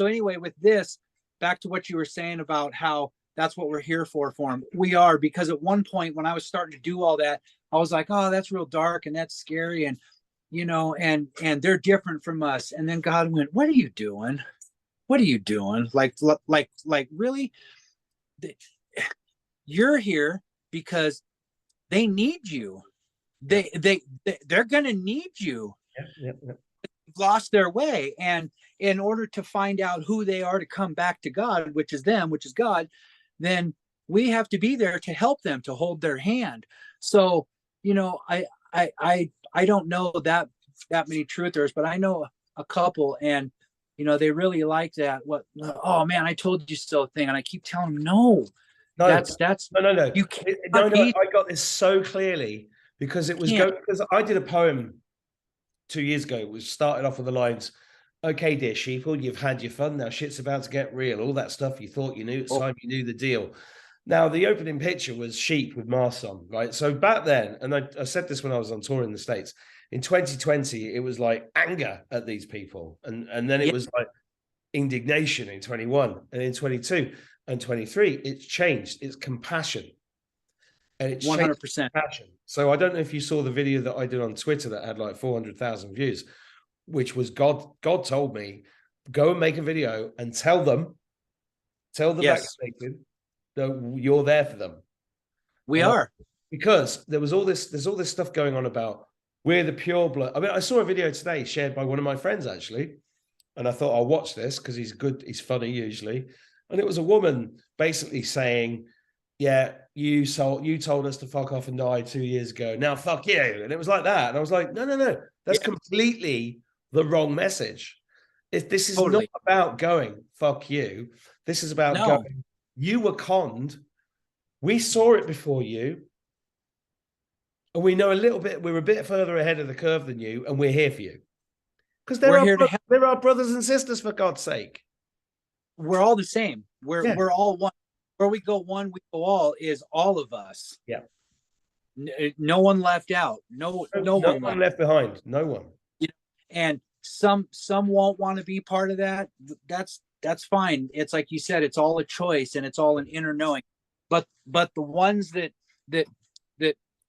anyway, with this, back to what you were saying about how that's what we're here for them. We are, because at one point when I was starting to do all that, I was like, oh, that's real dark and that's scary. And, and they're different from us. And then God went, what are you doing? What are you doing? Like really? You're here because they need you. They're going to need you. Yeah. Lost their way, and in order to find out who they are to come back to God, which is them, which is God, then we have to be there to help them, to hold their hand. So I don't know that many truthers, but I know a couple, and they really like that. Oh man, I told you so thing, and I keep telling them no. That's no. You can't. I got this so clearly because it was because I did a poem 2 years ago, which started off with the lines, "Okay, dear sheeple, you've had your fun. Now shit's about to get real. All that stuff you thought you knew, it's time you knew the deal." Now, the opening picture was sheep with masks on, right? So back then, and I said this when I was on tour in the States, in 2020, it was like anger at these people. And then it was like indignation in 21. And in 22 and 23, it's changed. It's compassion. And it's 100% passion. So I don't know if you saw the video that I did on Twitter that had like 400,000 views, which was God told me, go and make a video and tell the vaccinated that you're there for them. We are. Because there's all this stuff going on about we're the pure blood. I mean, I saw a video today shared by one of my friends actually, and I thought I'll watch this because he's good, he's funny usually. And it was a woman basically saying, yeah, you told us to fuck off and die 2 years ago. Now fuck you. And it was like that. And I was like, no. That's completely the wrong message. If this is Totally. not about going, fuck you. This is about No. going, you were conned. We saw it before you. And we know a little bit, we're a bit further ahead of the curve than you, and we're here for you. Because there are brothers and sisters, for God's sake. We're all the same. We're all one. Where we go one, we go all is all of us. Yeah. No one left out. No one left behind. No one. And some won't want to be part of that. That's fine. It's like you said, it's all a choice and it's all an inner knowing. But the ones that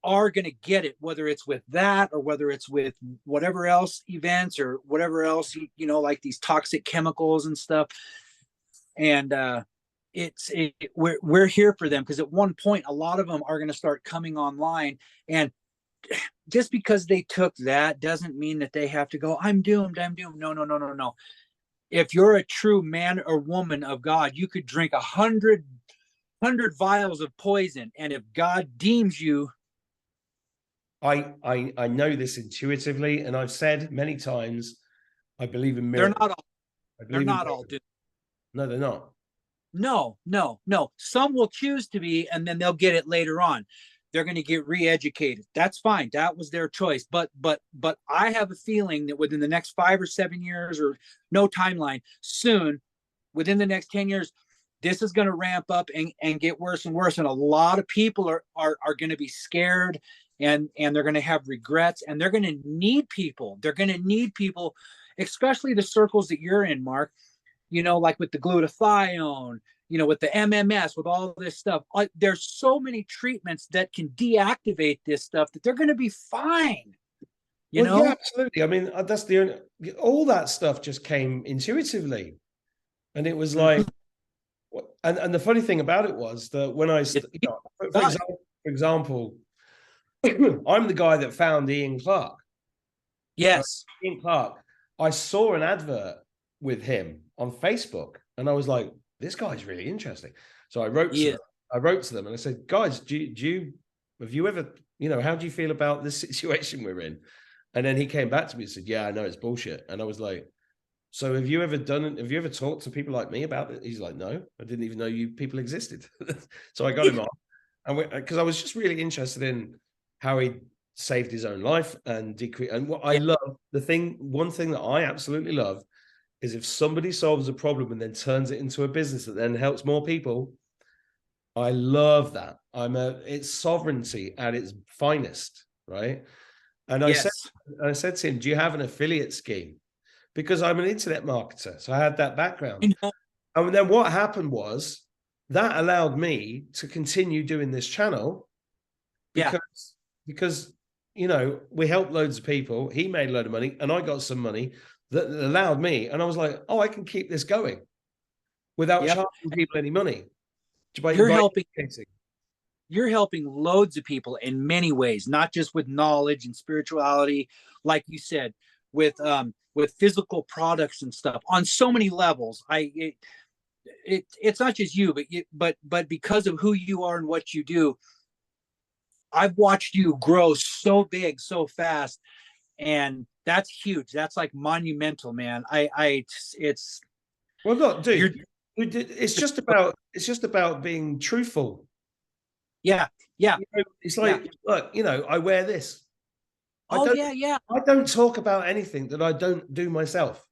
are going to get it, whether it's with that or whether it's with whatever else events or whatever else, like these toxic chemicals and stuff. And we're here for them, because at one point, a lot of them are going to start coming online. And just because they took that doesn't mean that they have to go, I'm doomed. No. If you're a true man or woman of God, you could drink 100 vials of poison. And if God deems you, I know this intuitively, and I've said many times, I believe in miracles. They're not all doomed. No, they're not. No. Some will choose to be, and then they'll get it later on. They're going to get re-educated. That's fine. That was their choice. But I have a feeling that within the next 5 or 7 years, or no timeline, soon, within the next 10 years, this is going to ramp up and get worse and worse. And a lot of people are going to be scared, and they're going to have regrets, and they're going to need people. They're going to need people, especially the circles that you're in, Mark, like with the glutathione, with the MMS, with all this stuff. There's so many treatments that can deactivate this stuff that they're going to be fine. Yeah, absolutely. I mean, that's all that stuff just came intuitively. And it was like, and the funny thing about it was that when I, for example, I'm the guy that found Ian Clark. Yes. Ian Clark. I saw an advert with him on Facebook, and I was like, this guy's really interesting. So I wrote to them and I said, guys, have you ever, how do you feel about this situation we're in? And then he came back to me and said, yeah, I know it's bullshit. And I was like, so have you ever talked to people like me about it? He's like, no, I didn't even know you people existed. So I got him on, and because I was just really interested in how he saved his own life and decreased. And what I love, one thing that I absolutely love is if somebody solves a problem and then turns it into a business that then helps more people. I love that. It's sovereignty at its finest, right? And I said to him, do you have an affiliate scheme? Because I'm an internet marketer, so I had that background. And then what happened was that allowed me to continue doing this channel because we helped loads of people. He made a load of money, and I got some money that allowed me. And I was like, oh, I can keep this going without charging people any money. You're helping loads of people in many ways, not just with knowledge and spirituality, like you said, with physical products and stuff on so many levels. It's not just you, but because of who you are and what you do, I've watched you grow so big, so fast, and that's huge. That's like monumental, man. It's well, look, dude. It's just about being truthful. Yeah. It's like, look, I wear this. I don't talk about anything that I don't do myself.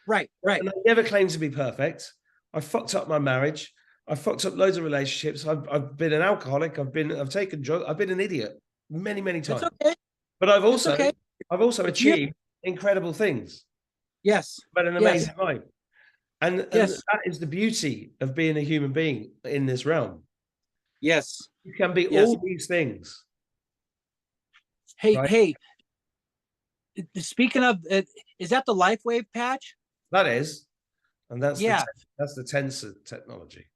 Right. And I never claim to be perfect. I fucked up my marriage. I fucked up loads of relationships. I've been an alcoholic. I've taken drugs. I've been an idiot many times. It's okay. But I've also achieved incredible things. Yes. But an amazing life. And that is the beauty of being a human being in this realm. Yes. You can be all these things. Hey, speaking of, is that the LifeWave patch? That is. And that's the Tensor technology.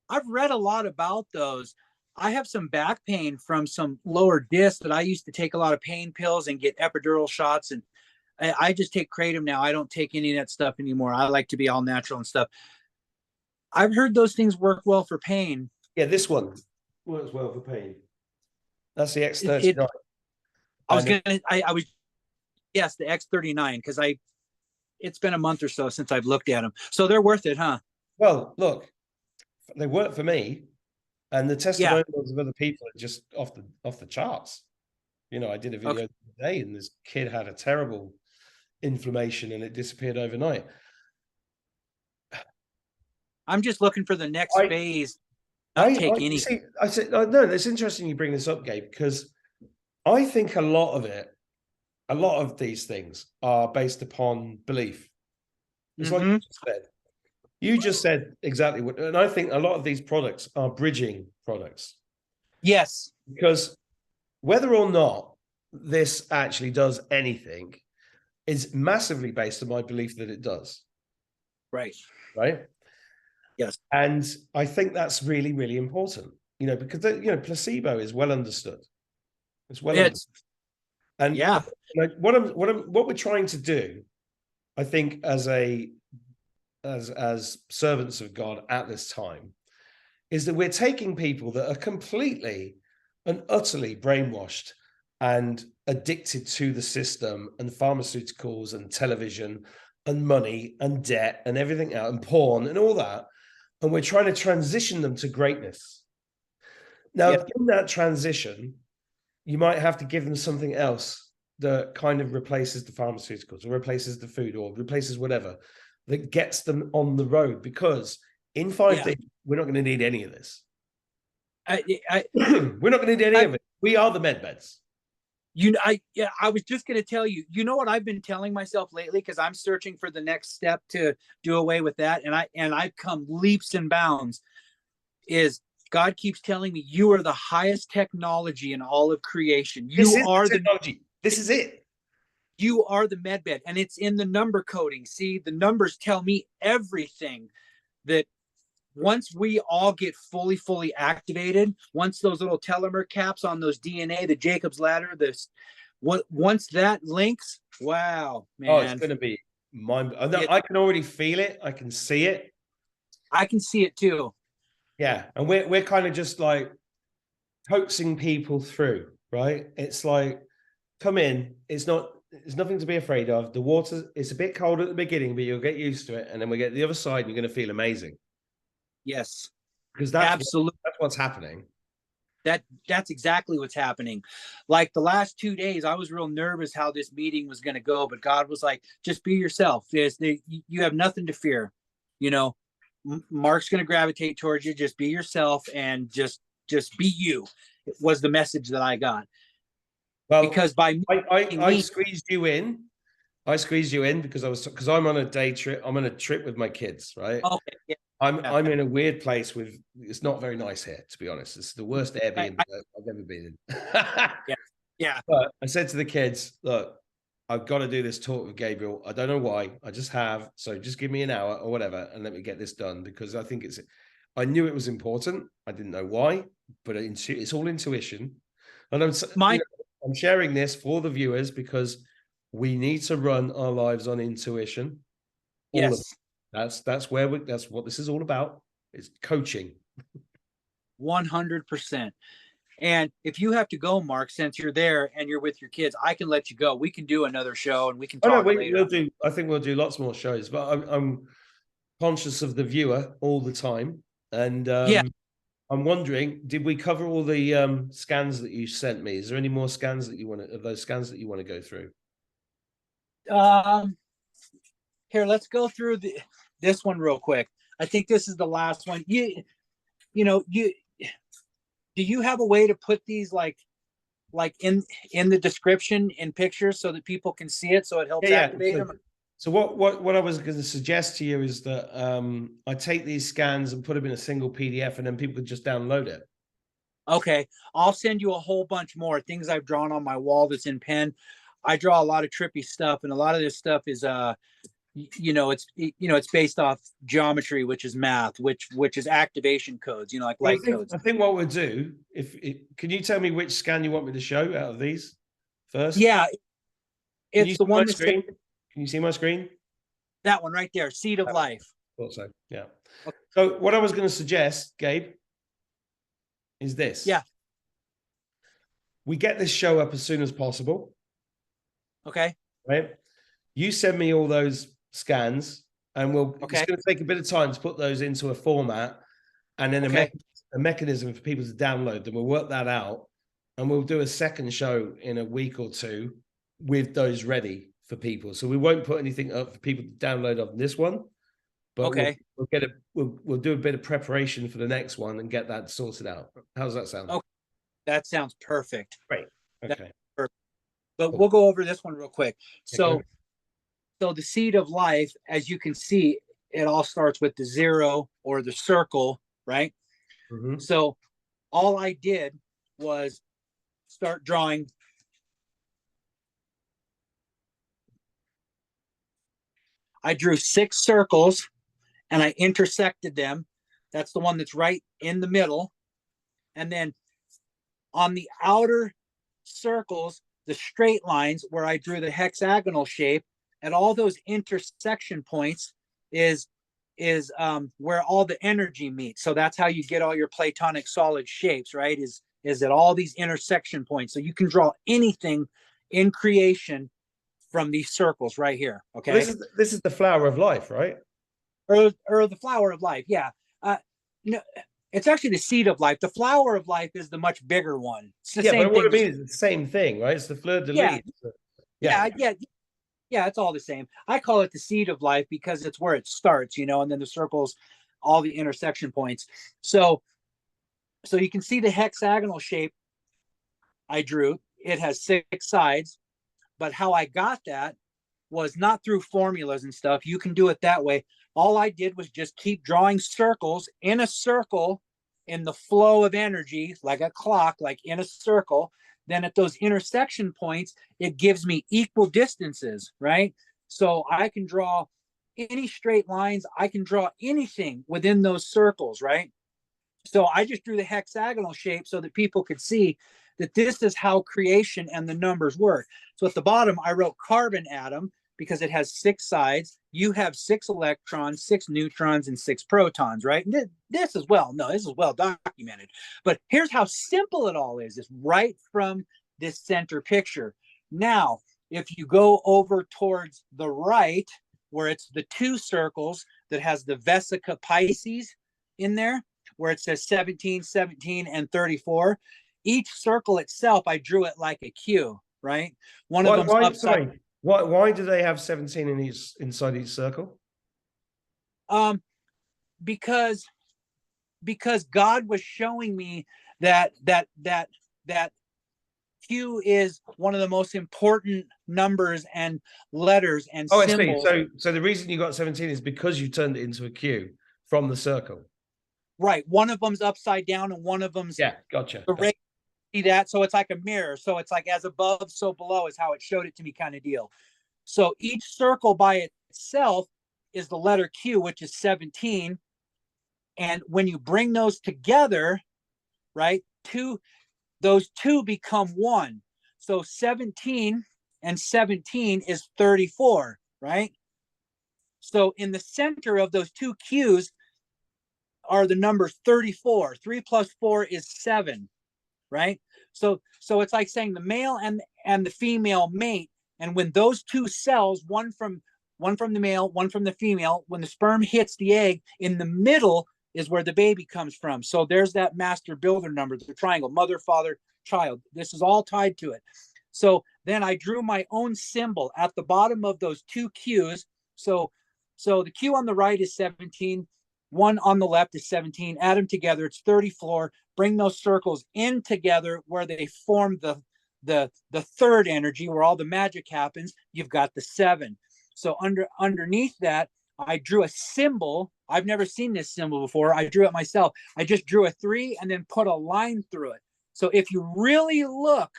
I've read a lot about those. I have some back pain from some lower disc that I used to take a lot of pain pills and get epidural shots, and I just take kratom now. I don't take any of that stuff anymore. I like to be all natural and stuff. I've heard those things work well for pain. Yeah, this one. works well for pain. That's the It, it, X39. I was gonna. I was. Yes, the X39 because it's been a month or so since I've looked at them. So they're worth it, huh? Well, look, they work for me, and the Yeah. testimonials of other people are just off the charts. You know, I did a video today, and this kid had a terrible inflammation, and it disappeared overnight. I'm just looking for the next phase. Not take any. See, I said, no, it's interesting you bring this up, Gabe, because I think a lot of these things are based upon belief. It's like you just said. You just said exactly what, and I think a lot of these products are bridging products. Yes. Because whether or not this actually does anything is massively based on my belief that it does. Right. Right. Yes. And I think that's really, really important, you know, because, placebo is well understood. It's well understood. And yeah, what we're trying to do, I think, as servants of God at this time, is that we're taking people that are completely and utterly brainwashed and addicted to the system and pharmaceuticals and television and money and debt and everything else and porn and all that. And we're trying to transition them to greatness. Now, in that transition, you might have to give them something else that kind of replaces the pharmaceuticals or replaces the food or replaces whatever that gets them on the road, because in 5 days, we're not going to need any of this. We're not going to need any of it. We are the med beds. I was just going to tell you, you know what I've been telling myself lately, because I'm searching for the next step to do away with that. And I've come leaps and bounds, is God keeps telling me, you are the highest technology in all of creation. You are the technology. This is it. You are the med bed, and it's in the number coding. See, the numbers tell me everything. That once we all get fully activated, once those little telomere caps on those DNA, the Jacob's ladder, once that links, wow, man. Oh, it's going to be I can already feel it. I can see it. I can see it too. Yeah. And we're kind of just like coaxing people through, right? It's like, come in. It's nothing to be afraid of. The water, it's a bit cold at the beginning, but you'll get used to it. And then we get the other side and you're going to feel amazing. Yes. Because absolutely that's what's happening. That's exactly what's happening. Like the last 2 days, I was real nervous how this meeting was going to go, but God was like, just be yourself. You have nothing to fear. You know, Mark's going to gravitate towards you. Just be yourself and just be you. It was the message that I got. Well, because I squeezed you in. I squeezed you in because I'm on a day trip. I'm on a trip with my kids, right? Okay. Yeah. I'm in a weird place it's not very nice here, to be honest. It's the worst Airbnb I've ever been in. Yeah. But I said to the kids, look, I've got to do this talk with Gabriel. I don't know why. I just have. So just give me an hour or whatever and let me get this done, because I think I knew it was important. I didn't know why, but it's all intuition. And I'm sharing this for the viewers because we need to run our lives on intuition. Yes. That's what this is all about. It's coaching. 100%. And if you have to go, Mark, since you're there and you're with your kids, I can let you go. We can do another show and we can talk later. I think we'll do lots more shows, but I'm conscious of the viewer all the time. And I'm wondering, did we cover all the scans that you sent me? Is there any more scans that you want to go through? Here, let's go through this one real quick. I think this is the last one. Do you have a way to put these like in the description in pictures so that people can see it, so it helps activate them? So what I was going to suggest to you is that I take these scans and put them in a single PDF, and then people can just download it. Okay, I'll send you a whole bunch more things I've drawn on my wall that's in pen. I draw a lot of trippy stuff, and a lot of this stuff is it's based off geometry, which is math, which is activation codes, like light codes. I think what we'll do, can you tell me which scan you want me to show out of these first? Yeah, it's the one screen. Can you see my screen? That one right there, Seed of Life. Thought so. Yeah. Okay. So what I was going to suggest, Gabe, is this. Yeah. We get this show up as soon as possible, Okay. right? You send me all those scans, and it's Okay. going to take a bit of time to put those into a format, and then Okay. a mechanism for people to download them. We'll work that out, and we'll do a second show in a week or two with those ready for people. So we won't put anything up for people to download on this one, but Okay. we'll do a bit of preparation for the next one and get that sorted out. How does that sound? Okay. That sounds perfect. Great. Okay. But Cool. we'll go over this one real quick. So, Okay. so the seed of life, as you can see, it all starts with the 0 or the circle, right? Mhm. So all I did was start drawing. I drew 6 circles and I intersected them. That's the one that's right in the middle. And then on the outer circles, the straight lines where I drew the hexagonal shape, at all those intersection points is where all the energy meets. So that's how you get all your Platonic solid shapes, right? Is at all these intersection points. So you can draw anything in creation from these circles right here. Okay. This is the flower of life, right? Or the flower of life. Yeah. No, it's actually the seed of life. The flower of life is the much bigger one. It's the same but what I thing. mean is the same thing, right? It's the fleur de Yeah. lis. Yeah, it's all the same. I call it the seed of life because it's where it starts, and then the circles, all the intersection points. So you can see the hexagonal shape I drew. It has 6 sides, but how I got that was not through formulas and stuff. You can do it that way. All I did was just keep drawing circles in a circle in the flow of energy, like a clock, like in a circle. Then at those intersection points, it gives me equal distances, right? So I can draw any straight lines. I can draw anything within those circles, right? So I just drew the hexagonal shape so that people could see that this is how creation and the numbers work. So at the bottom, I wrote carbon atom because it has 6 sides. You have 6 electrons, 6 neutrons, and 6 protons, right? And this is well documented. But here's how simple it all is. It's right from this center picture. Now, if you go over towards the right, where it's the 2 circles that has the Vesica Pisces in there, where it says 17, 17, and 34, each circle itself, I drew it like a Q, right? One of them's upside. Sorry. Why do they have 17 inside each circle? Because God was showing me that Q is one of the most important numbers and letters and symbols. I see. So the reason you got 17 is because you turned it into a Q from the circle. Right. One of them's upside down and one of them's Gotcha. See that? So it's like a mirror. So it's like as above, so below is how it showed it to me, kind of deal. So each circle by itself is the letter Q, which is 17. And when you bring those together, right, those two become 1. So 17 and 17 is 34, right? So in the center of those 2 Qs are the number 34. 3 plus 4 is 7, right? So it's like saying the male and the female mate, and when those 2 cells, one from the male, one from the female, when the sperm hits the egg, in the middle is where the baby comes from. So there's that master builder number, the triangle, mother, father, child. This is all tied to it. So then I drew my own symbol at the bottom of those 2 Qs. So the Q on the right is 17. One on the left is 17. Add them together, it's 34. Bring those circles in together where they form the third energy, where all the magic happens. You've got the 7. So underneath that, I drew a symbol. I've never seen this symbol before. I drew it myself. I just drew a 3 and then put a line through it. So if you really look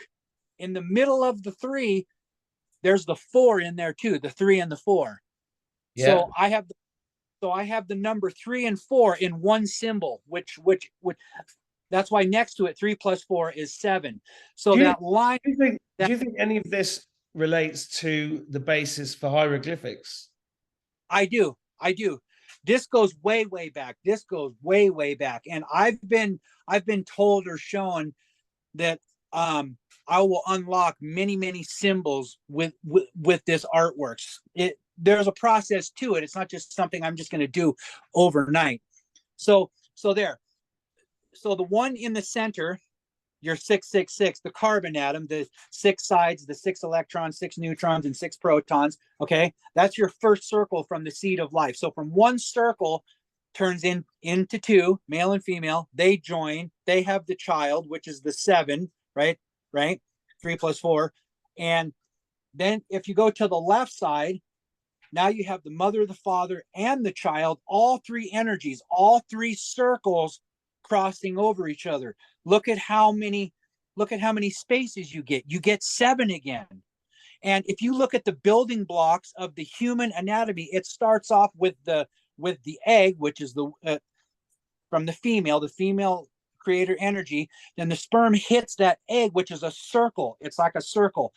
in the middle of the 3, there's the 4 in there too, the 3 and the 4. Yeah. So I have the number 3 and 4 in one symbol, which that's why next to it 3 plus 4 is 7. So that line. Do you think any of this relates to the basis for hieroglyphics? I do. this goes way, way back. This goes way, way back. And I've been told or shown that I will unlock many, many symbols with this artworks. There's a process to it. It's not just something I'm just going to do overnight. So there. So the one in the center, your 666, the carbon atom, the 6 sides, the 6 electrons, 6 neutrons, and 6 protons. Okay, that's your first circle from the seed of life. So from one circle turns into 2, male and female. They join. They have the child, which is the 7, right? 3 plus 4. And then if you go to the left side, now you have the mother, the father, and the child, all 3 energies, all 3 circles crossing over each other. Look at how many spaces you get. You get 7 again. And if you look at the building blocks of the human anatomy, it starts off with the egg, which is the from the female creator energy. Then the sperm hits that egg, which is a circle. It's like a circle.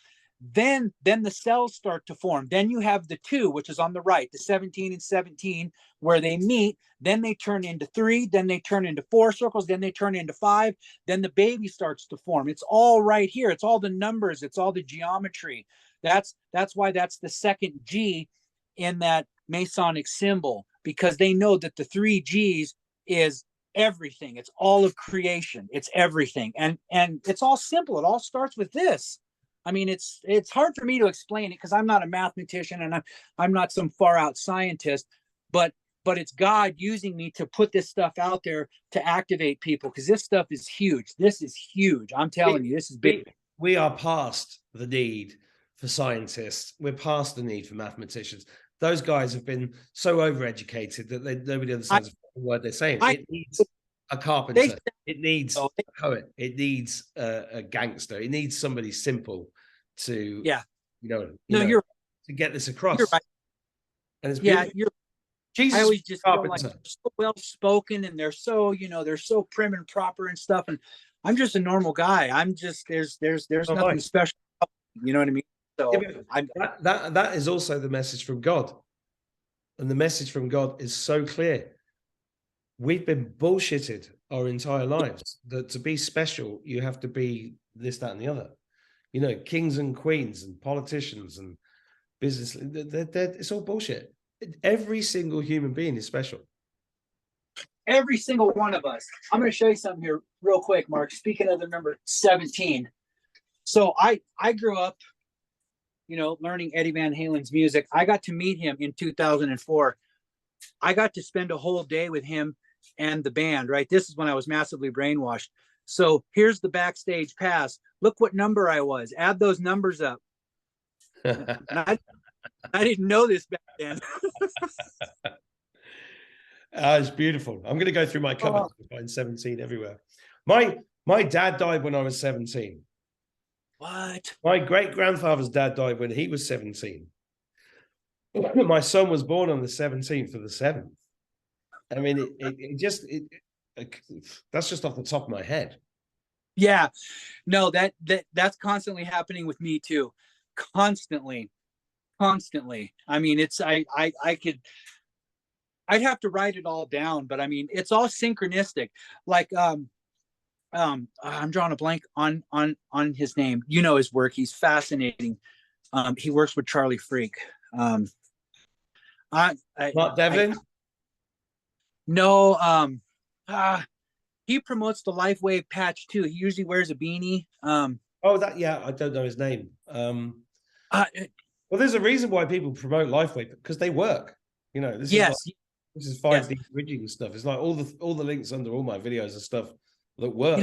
Then the cells start to form. Then you have the 2, which is on the right, the 17 and 17, where they meet. Then they turn into 3. Then they turn into 4 circles. Then they turn into 5. Then the baby starts to form. It's all right here. It's all the numbers. It's all the geometry. That's why that's the second G in that Masonic symbol, because they know that the 3 G's is everything. It's all of creation. It's everything. And it's all simple. It all starts with this. I mean, it's hard for me to explain it because I'm not a mathematician and I'm not some far out scientist, but it's God using me to put this stuff out there to activate people, because this stuff is huge. This is huge. I'm telling you, this is big. We are past the need for scientists. We're past the need for mathematicians. Those guys have been so overeducated that nobody understands the word they're saying. It needs a carpenter. It needs a poet. It needs a gangster. It needs somebody simple to, to get this across. You're right. And it's beautiful. I always just feel like they're so well spoken and they're so, they're so prim and proper and stuff. And I'm just a normal guy. I'm just there's nothing special. You know what I mean? So that is also the message from God. And the message from God is so clear. We've been bullshitted our entire lives that to be special, you have to be this, that, and the other. Kings and queens and politicians and business, it's all bullshit. Every single human being is special. Every single one of us. I'm going to show you something here real quick, Mark. Speaking of the number 17. So I grew up, learning Eddie Van Halen's music. I got to meet him in 2004. I got to spend a whole day with him and the band, right? This is when I was massively brainwashed. So here's the backstage pass. Look what number I was. Add those numbers up. I didn't know this back then. It's beautiful. I'm going to go through my cupboard to find 17 everywhere. My dad died when I was 17. What? My great-grandfather's dad died when he was 17. My son was born on the 17th of the 7th. I mean, that's just off the top of my head. Yeah, no, that's constantly happening with me too. Constantly. I mean, I'd have to write it all down, but I mean, it's all synchronistic. Like, I'm drawing a blank on his name. His work. He's fascinating. He works with Charlie Freak. Mark Devlin? No, he promotes the Life Wave patch too. He usually wears a beanie. I don't know his name. Well, there's a reason why people promote LifeWave, because they work. This is 5D bridging stuff. It's like all the links under all my videos and stuff that work.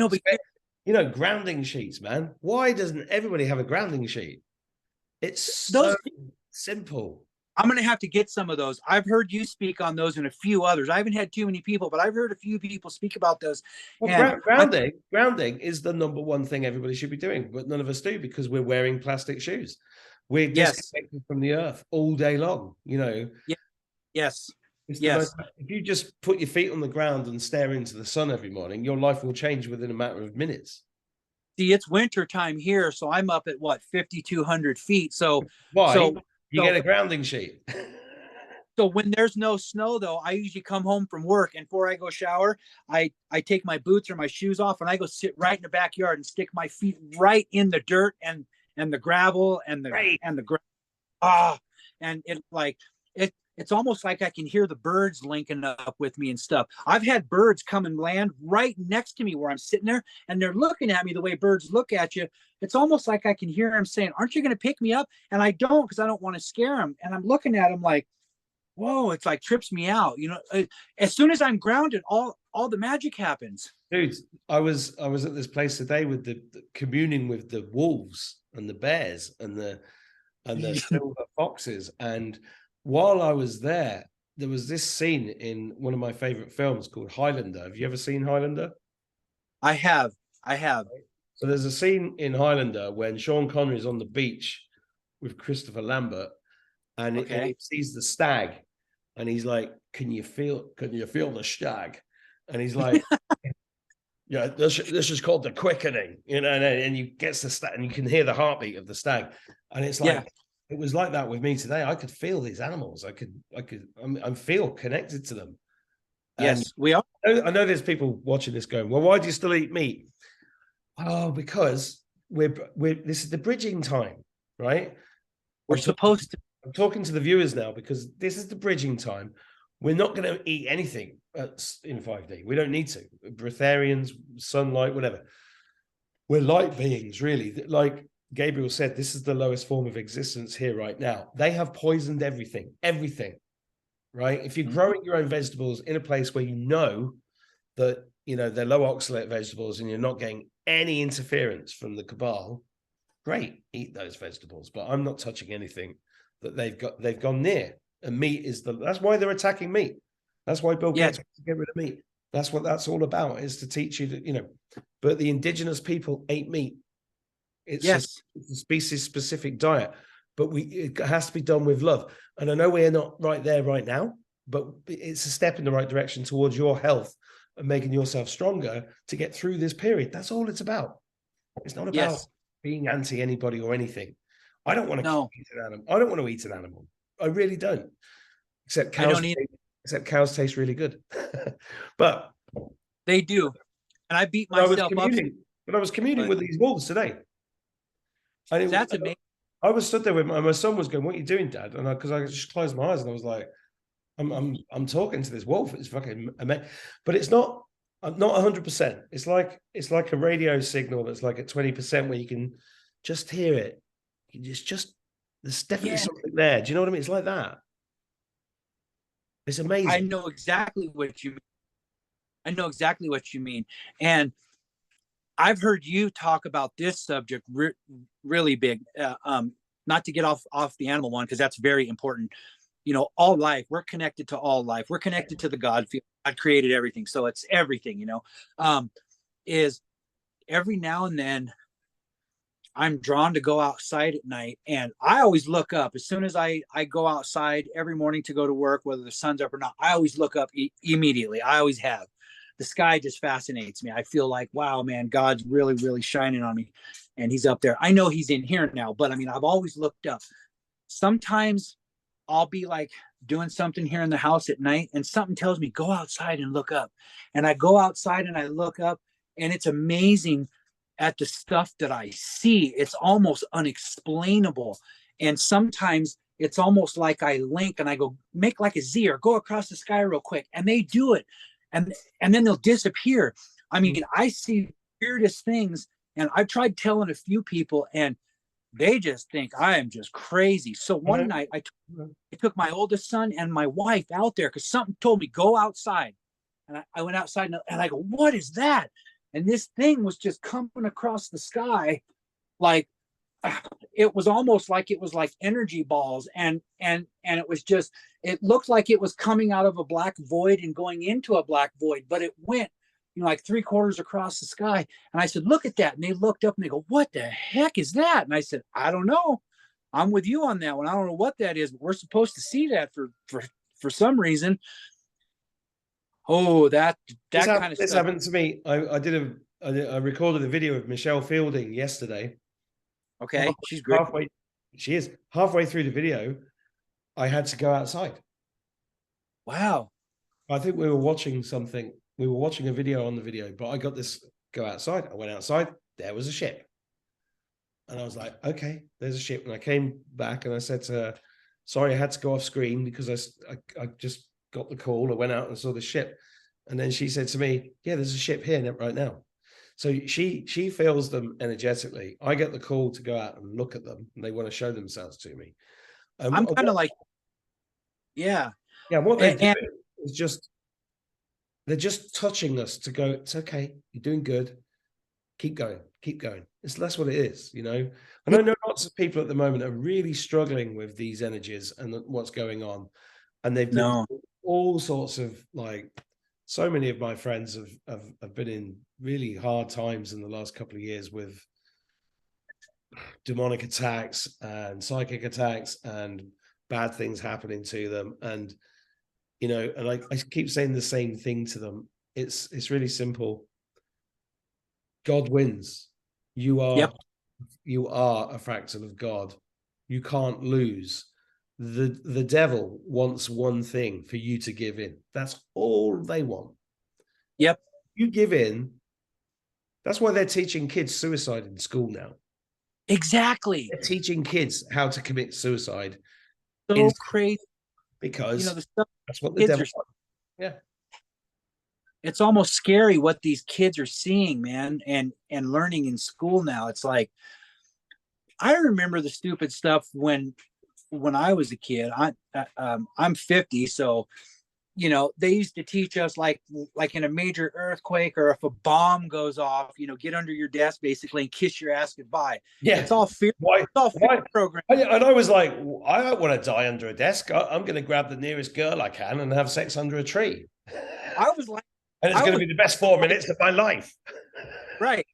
Grounding sheets, man. Why doesn't everybody have a grounding sheet? It's so simple. I'm going to have to get some of those. I've heard you speak on those and a few others. I haven't had too many people, but I've heard a few people speak about those. Well, grounding is the number one thing everybody should be doing, but none of us do because we're wearing plastic shoes. We're disconnected from the earth all day long, Yes. If you just put your feet on the ground and stare into the sun every morning, your life will change within a matter of minutes. See, it's winter time here, so I'm up at 5,200 feet. So why? You get a grounding sheet. So when there's no snow, though, I usually come home from work, and before I go shower, I take my boots or my shoes off, and I go sit right in the backyard and stick my feet right in the dirt and the gravel and Right. the and it like it's almost like I can hear the birds linking up with me and stuff. I've had birds come and land right next to me where I'm sitting there, and they're looking at me the way birds look at you. It's almost like I can hear them saying, "Aren't you going to pick me up?" And I don't, because I don't want to scare them. And I'm looking at them like, whoa, it's like trips me out. As soon as I'm grounded, all the magic happens. Dude, I was at this place today with the communing with the wolves and the bears and the silver foxes. And while I was there was this scene in one of my favorite films called Highlander. Have you ever seen Highlander? I have. So there's a scene in Highlander when Sean Connery is on the beach with Christopher Lambert, and he sees the stag, and he's like, can you feel the stag? And he's like, yeah, this is called the quickening, and you gets the stag, and you can hear the heartbeat of the stag. And it's like, it was like that with me today. I could feel these animals. I feel connected to them. Yes, we are. I know there's people watching this going, well, why do you still eat meat? Oh, because this is the bridging time, right? We're supposed to. I'm talking to the viewers now because this is the bridging time. We're not going to eat anything in 5D. We don't need to. Breatharians, sunlight, whatever. We're light beings, really. Like Gabriel said, this is the lowest form of existence here right now. They have poisoned everything, right? If you're growing your own vegetables in a place where you know that, they're low oxalate vegetables and you're not getting any interference from the cabal, great, eat those vegetables. But I'm not touching anything that they've gone near. And meat that's why they're attacking meat. That's why Bill Gates wants to get rid of meat. That's what that's all about, is to teach you that, but the indigenous people ate meat. It's a species specific diet, but it has to be done with love. And I know we're not right there right now, but it's a step in the right direction towards your health and making yourself stronger to get through this period. That's all it's about. It's not about being anti anybody or anything. I don't want to eat an animal. I don't want to eat an animal. I really don't. Except cows taste really good. But they do. And I beat myself up. But I was communing with these wolves today. That's amazing. I was stood there with my son was going, "What are you doing, Dad?" And because I just closed my eyes and I was like, I'm talking to this wolf. It's fucking amazing. But it's not 100%. It's like a radio signal that's like at 20% where you can just hear it. You just there's definitely something there. Do you know what I mean? It's like that. It's amazing. I know exactly what you mean. And I've heard you talk about this subject really big. Not to get off the animal one, because that's very important. All life, we're connected to all life. We're connected to the God field. God created everything. So it's everything, is every now and then I'm drawn to go outside at night, and I always look up as soon as I go outside every morning to go to work, whether the sun's up or not. I always look up immediately. I always have. The sky just fascinates me. I feel like, wow, man, God's really, really shining on me, and he's up there. I know he's in here now, but I mean, I've always looked up. Sometimes I'll be like doing something here in the house at night, and something tells me, go outside and look up. And I go outside and I look up, and it's amazing at the stuff that I see. It's almost unexplainable. And sometimes it's almost like I link and I go, make like a Z or go across the sky real quick. And they do it. And then they'll disappear. I mean, I see weirdest things, and I've tried telling a few people, and they just think I am just crazy. So one night I took my oldest son and my wife out there because something told me, go outside. And I went outside and I go, what is that? And this thing was just coming across the sky. Like, it was almost like it was like energy balls. And it was just, it looked like it was coming out of a black void and going into a black void, but it went, like 3/4 across the sky. And I said, look at that. And they looked up and they go, what the heck is that? And I said, I don't know. I'm with you on that one. I don't know what that is, but we're supposed to see that for some reason. Oh, that kind of this stuff happened to me. I recorded a video of Michelle Fielding yesterday. Okay, she's great. Halfway through the video, I had to go outside. Wow. I think we were watching something. We were watching a video on the video, but I got this go outside. I went outside. There was a ship. And I was like, okay, there's a ship. And I came back and I said to her, sorry, I had to go off screen because I just got the call. I went out and saw the ship. And then she said to me, yeah, there's a ship here right now. So she feels them energetically. I get the call to go out and look at them, and they want to show themselves to me. I'm kind of like, yeah. Yeah, what they do And is just, they're just touching us to go, it's okay, you're doing good. Keep going, keep going. That's what it is, you know. And I know lots of people at the moment are really struggling with these energies and what's going on. And they've been no, all sorts of, like, so many of my friends have been in really hard times in the last couple of years with demonic attacks and psychic attacks and bad things happening to them. And, you know, and I keep saying the same thing to them. It's really simple. God wins. You are Yep. a fractal of God. You can't lose. The devil wants one thing, for you to give in. That's all they want. Yep. You give in. That's why they're teaching kids suicide in school now. Exactly. They're teaching kids how to commit suicide. So crazy. Because You know, the stuff that's what the kids devil are. wants. Yeah. It's almost scary what these kids are seeing, man, and learning in school now. It's like, I remember the stupid stuff when I was a kid. I'm 50, so you know, they used to teach us like in a major earthquake, or if a bomb goes off, you know, get under your desk basically and kiss your ass goodbye. Yeah. It's all fear. Why? It's all fear program. And I was like, I don't want to die under a desk. I'm going to grab the nearest girl I can and have sex under a tree. I was like, and it's going to be the best 4 minutes of my life. Right.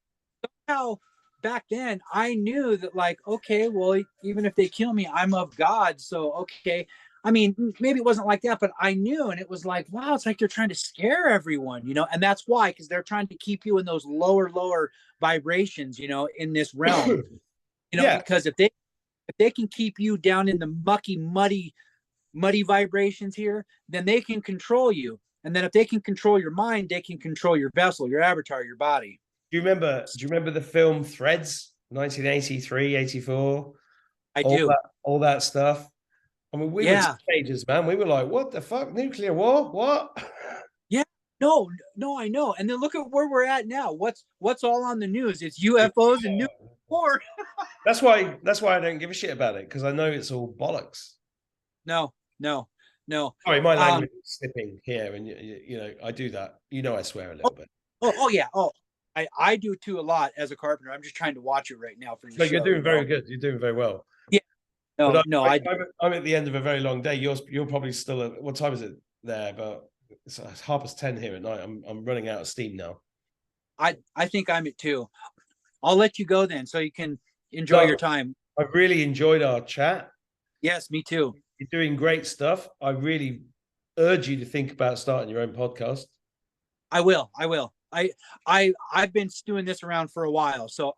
Somehow back then I knew that, like, okay, well, even if they kill me, I'm of God. So, okay. I mean, maybe it wasn't like that, but I knew, and it was like, wow, it's like they're trying to scare everyone, you know, and that's why, because they're trying to keep you in those lower vibrations, you know, in this realm, you know, because if they can keep you down in the mucky, muddy vibrations here, then they can control you. And then if they can control your mind, they can control your vessel, your avatar, your body. Do you remember the film Threads, 1983, 84? I do. All that stuff. I mean, we were teenagers, man. We were like, what the fuck? Nuclear war? What? Yeah. No, I know. And then look at where we're at now. What's all on the news? It's UFOs and nuclear war. That's why I don't give a shit about it, because I know it's all bollocks. No. Sorry, my language is slipping here, and you know, I do that. You know, I swear a little bit. Oh yeah. Oh, I do too a lot as a carpenter. I'm just trying to watch it right now for you. No, you're doing very good. You're doing very well. Yeah. No, I'm at the end of a very long day. You're probably still at, what time is it there? But it's 10:30 here at night. I'm running out of steam now. I think I'm at 2. I'll let you go then, so you can enjoy your time. I really enjoyed our chat. Yes, me too. You're doing great stuff. I really urge you to think about starting your own podcast. I will. I've been doing this around for a while, so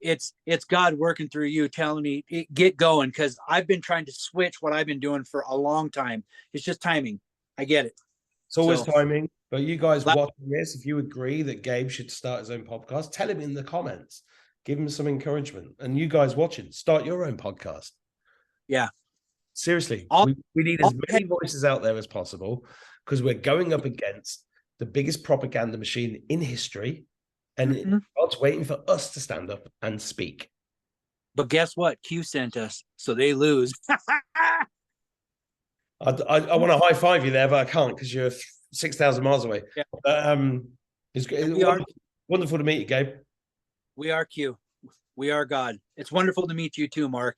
it's God working through you, telling me get going, because I've been trying to switch what I've been doing for a long time. It's just timing. I get it. It's always timing. But you guys watching this, if you agree that Gabe should start his own podcast, tell him in the comments. Give him some encouragement. And you guys watching, start your own podcast. Yeah. Seriously, we need as many voices out there as possible, because we're going up against the biggest propaganda machine in history, and God's waiting for us to stand up and speak. But guess what? Q sent us, so they lose. I want to high five you there, but I can't, because you're 6,000 miles away. Yeah. It's wonderful to meet you, Gabe. We are Q. We are God. It's wonderful to meet you too, Mark.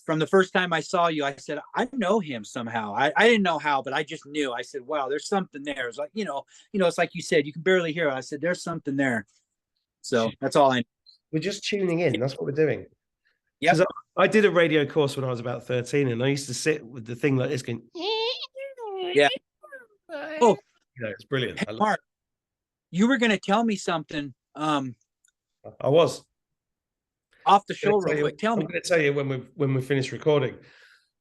From the first time I saw you, I said, I know him somehow. I didn't know how, but I just knew. I said, wow, there's something there. It's like, you know, it's like you said, you can barely hear it. I said, there's something there. So that's all I know. We're just tuning in. That's what we're doing. Yeah. I did a radio course when I was about 13, and I used to sit with the thing like this going, yeah. Oh, you know, it's brilliant. Hey, Mark, you were going to tell me something. I was. Off the show real quick. Tell me. I'm going to tell you when we finish recording.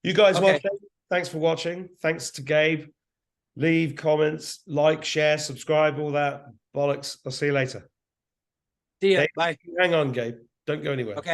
You guys watch Thanks for watching. Thanks to Gabe. Leave comments, like, share, subscribe, all that bollocks. I'll see you later. See ya. Dave, Bye. hang on, Gabe. Don't go anywhere. Okay.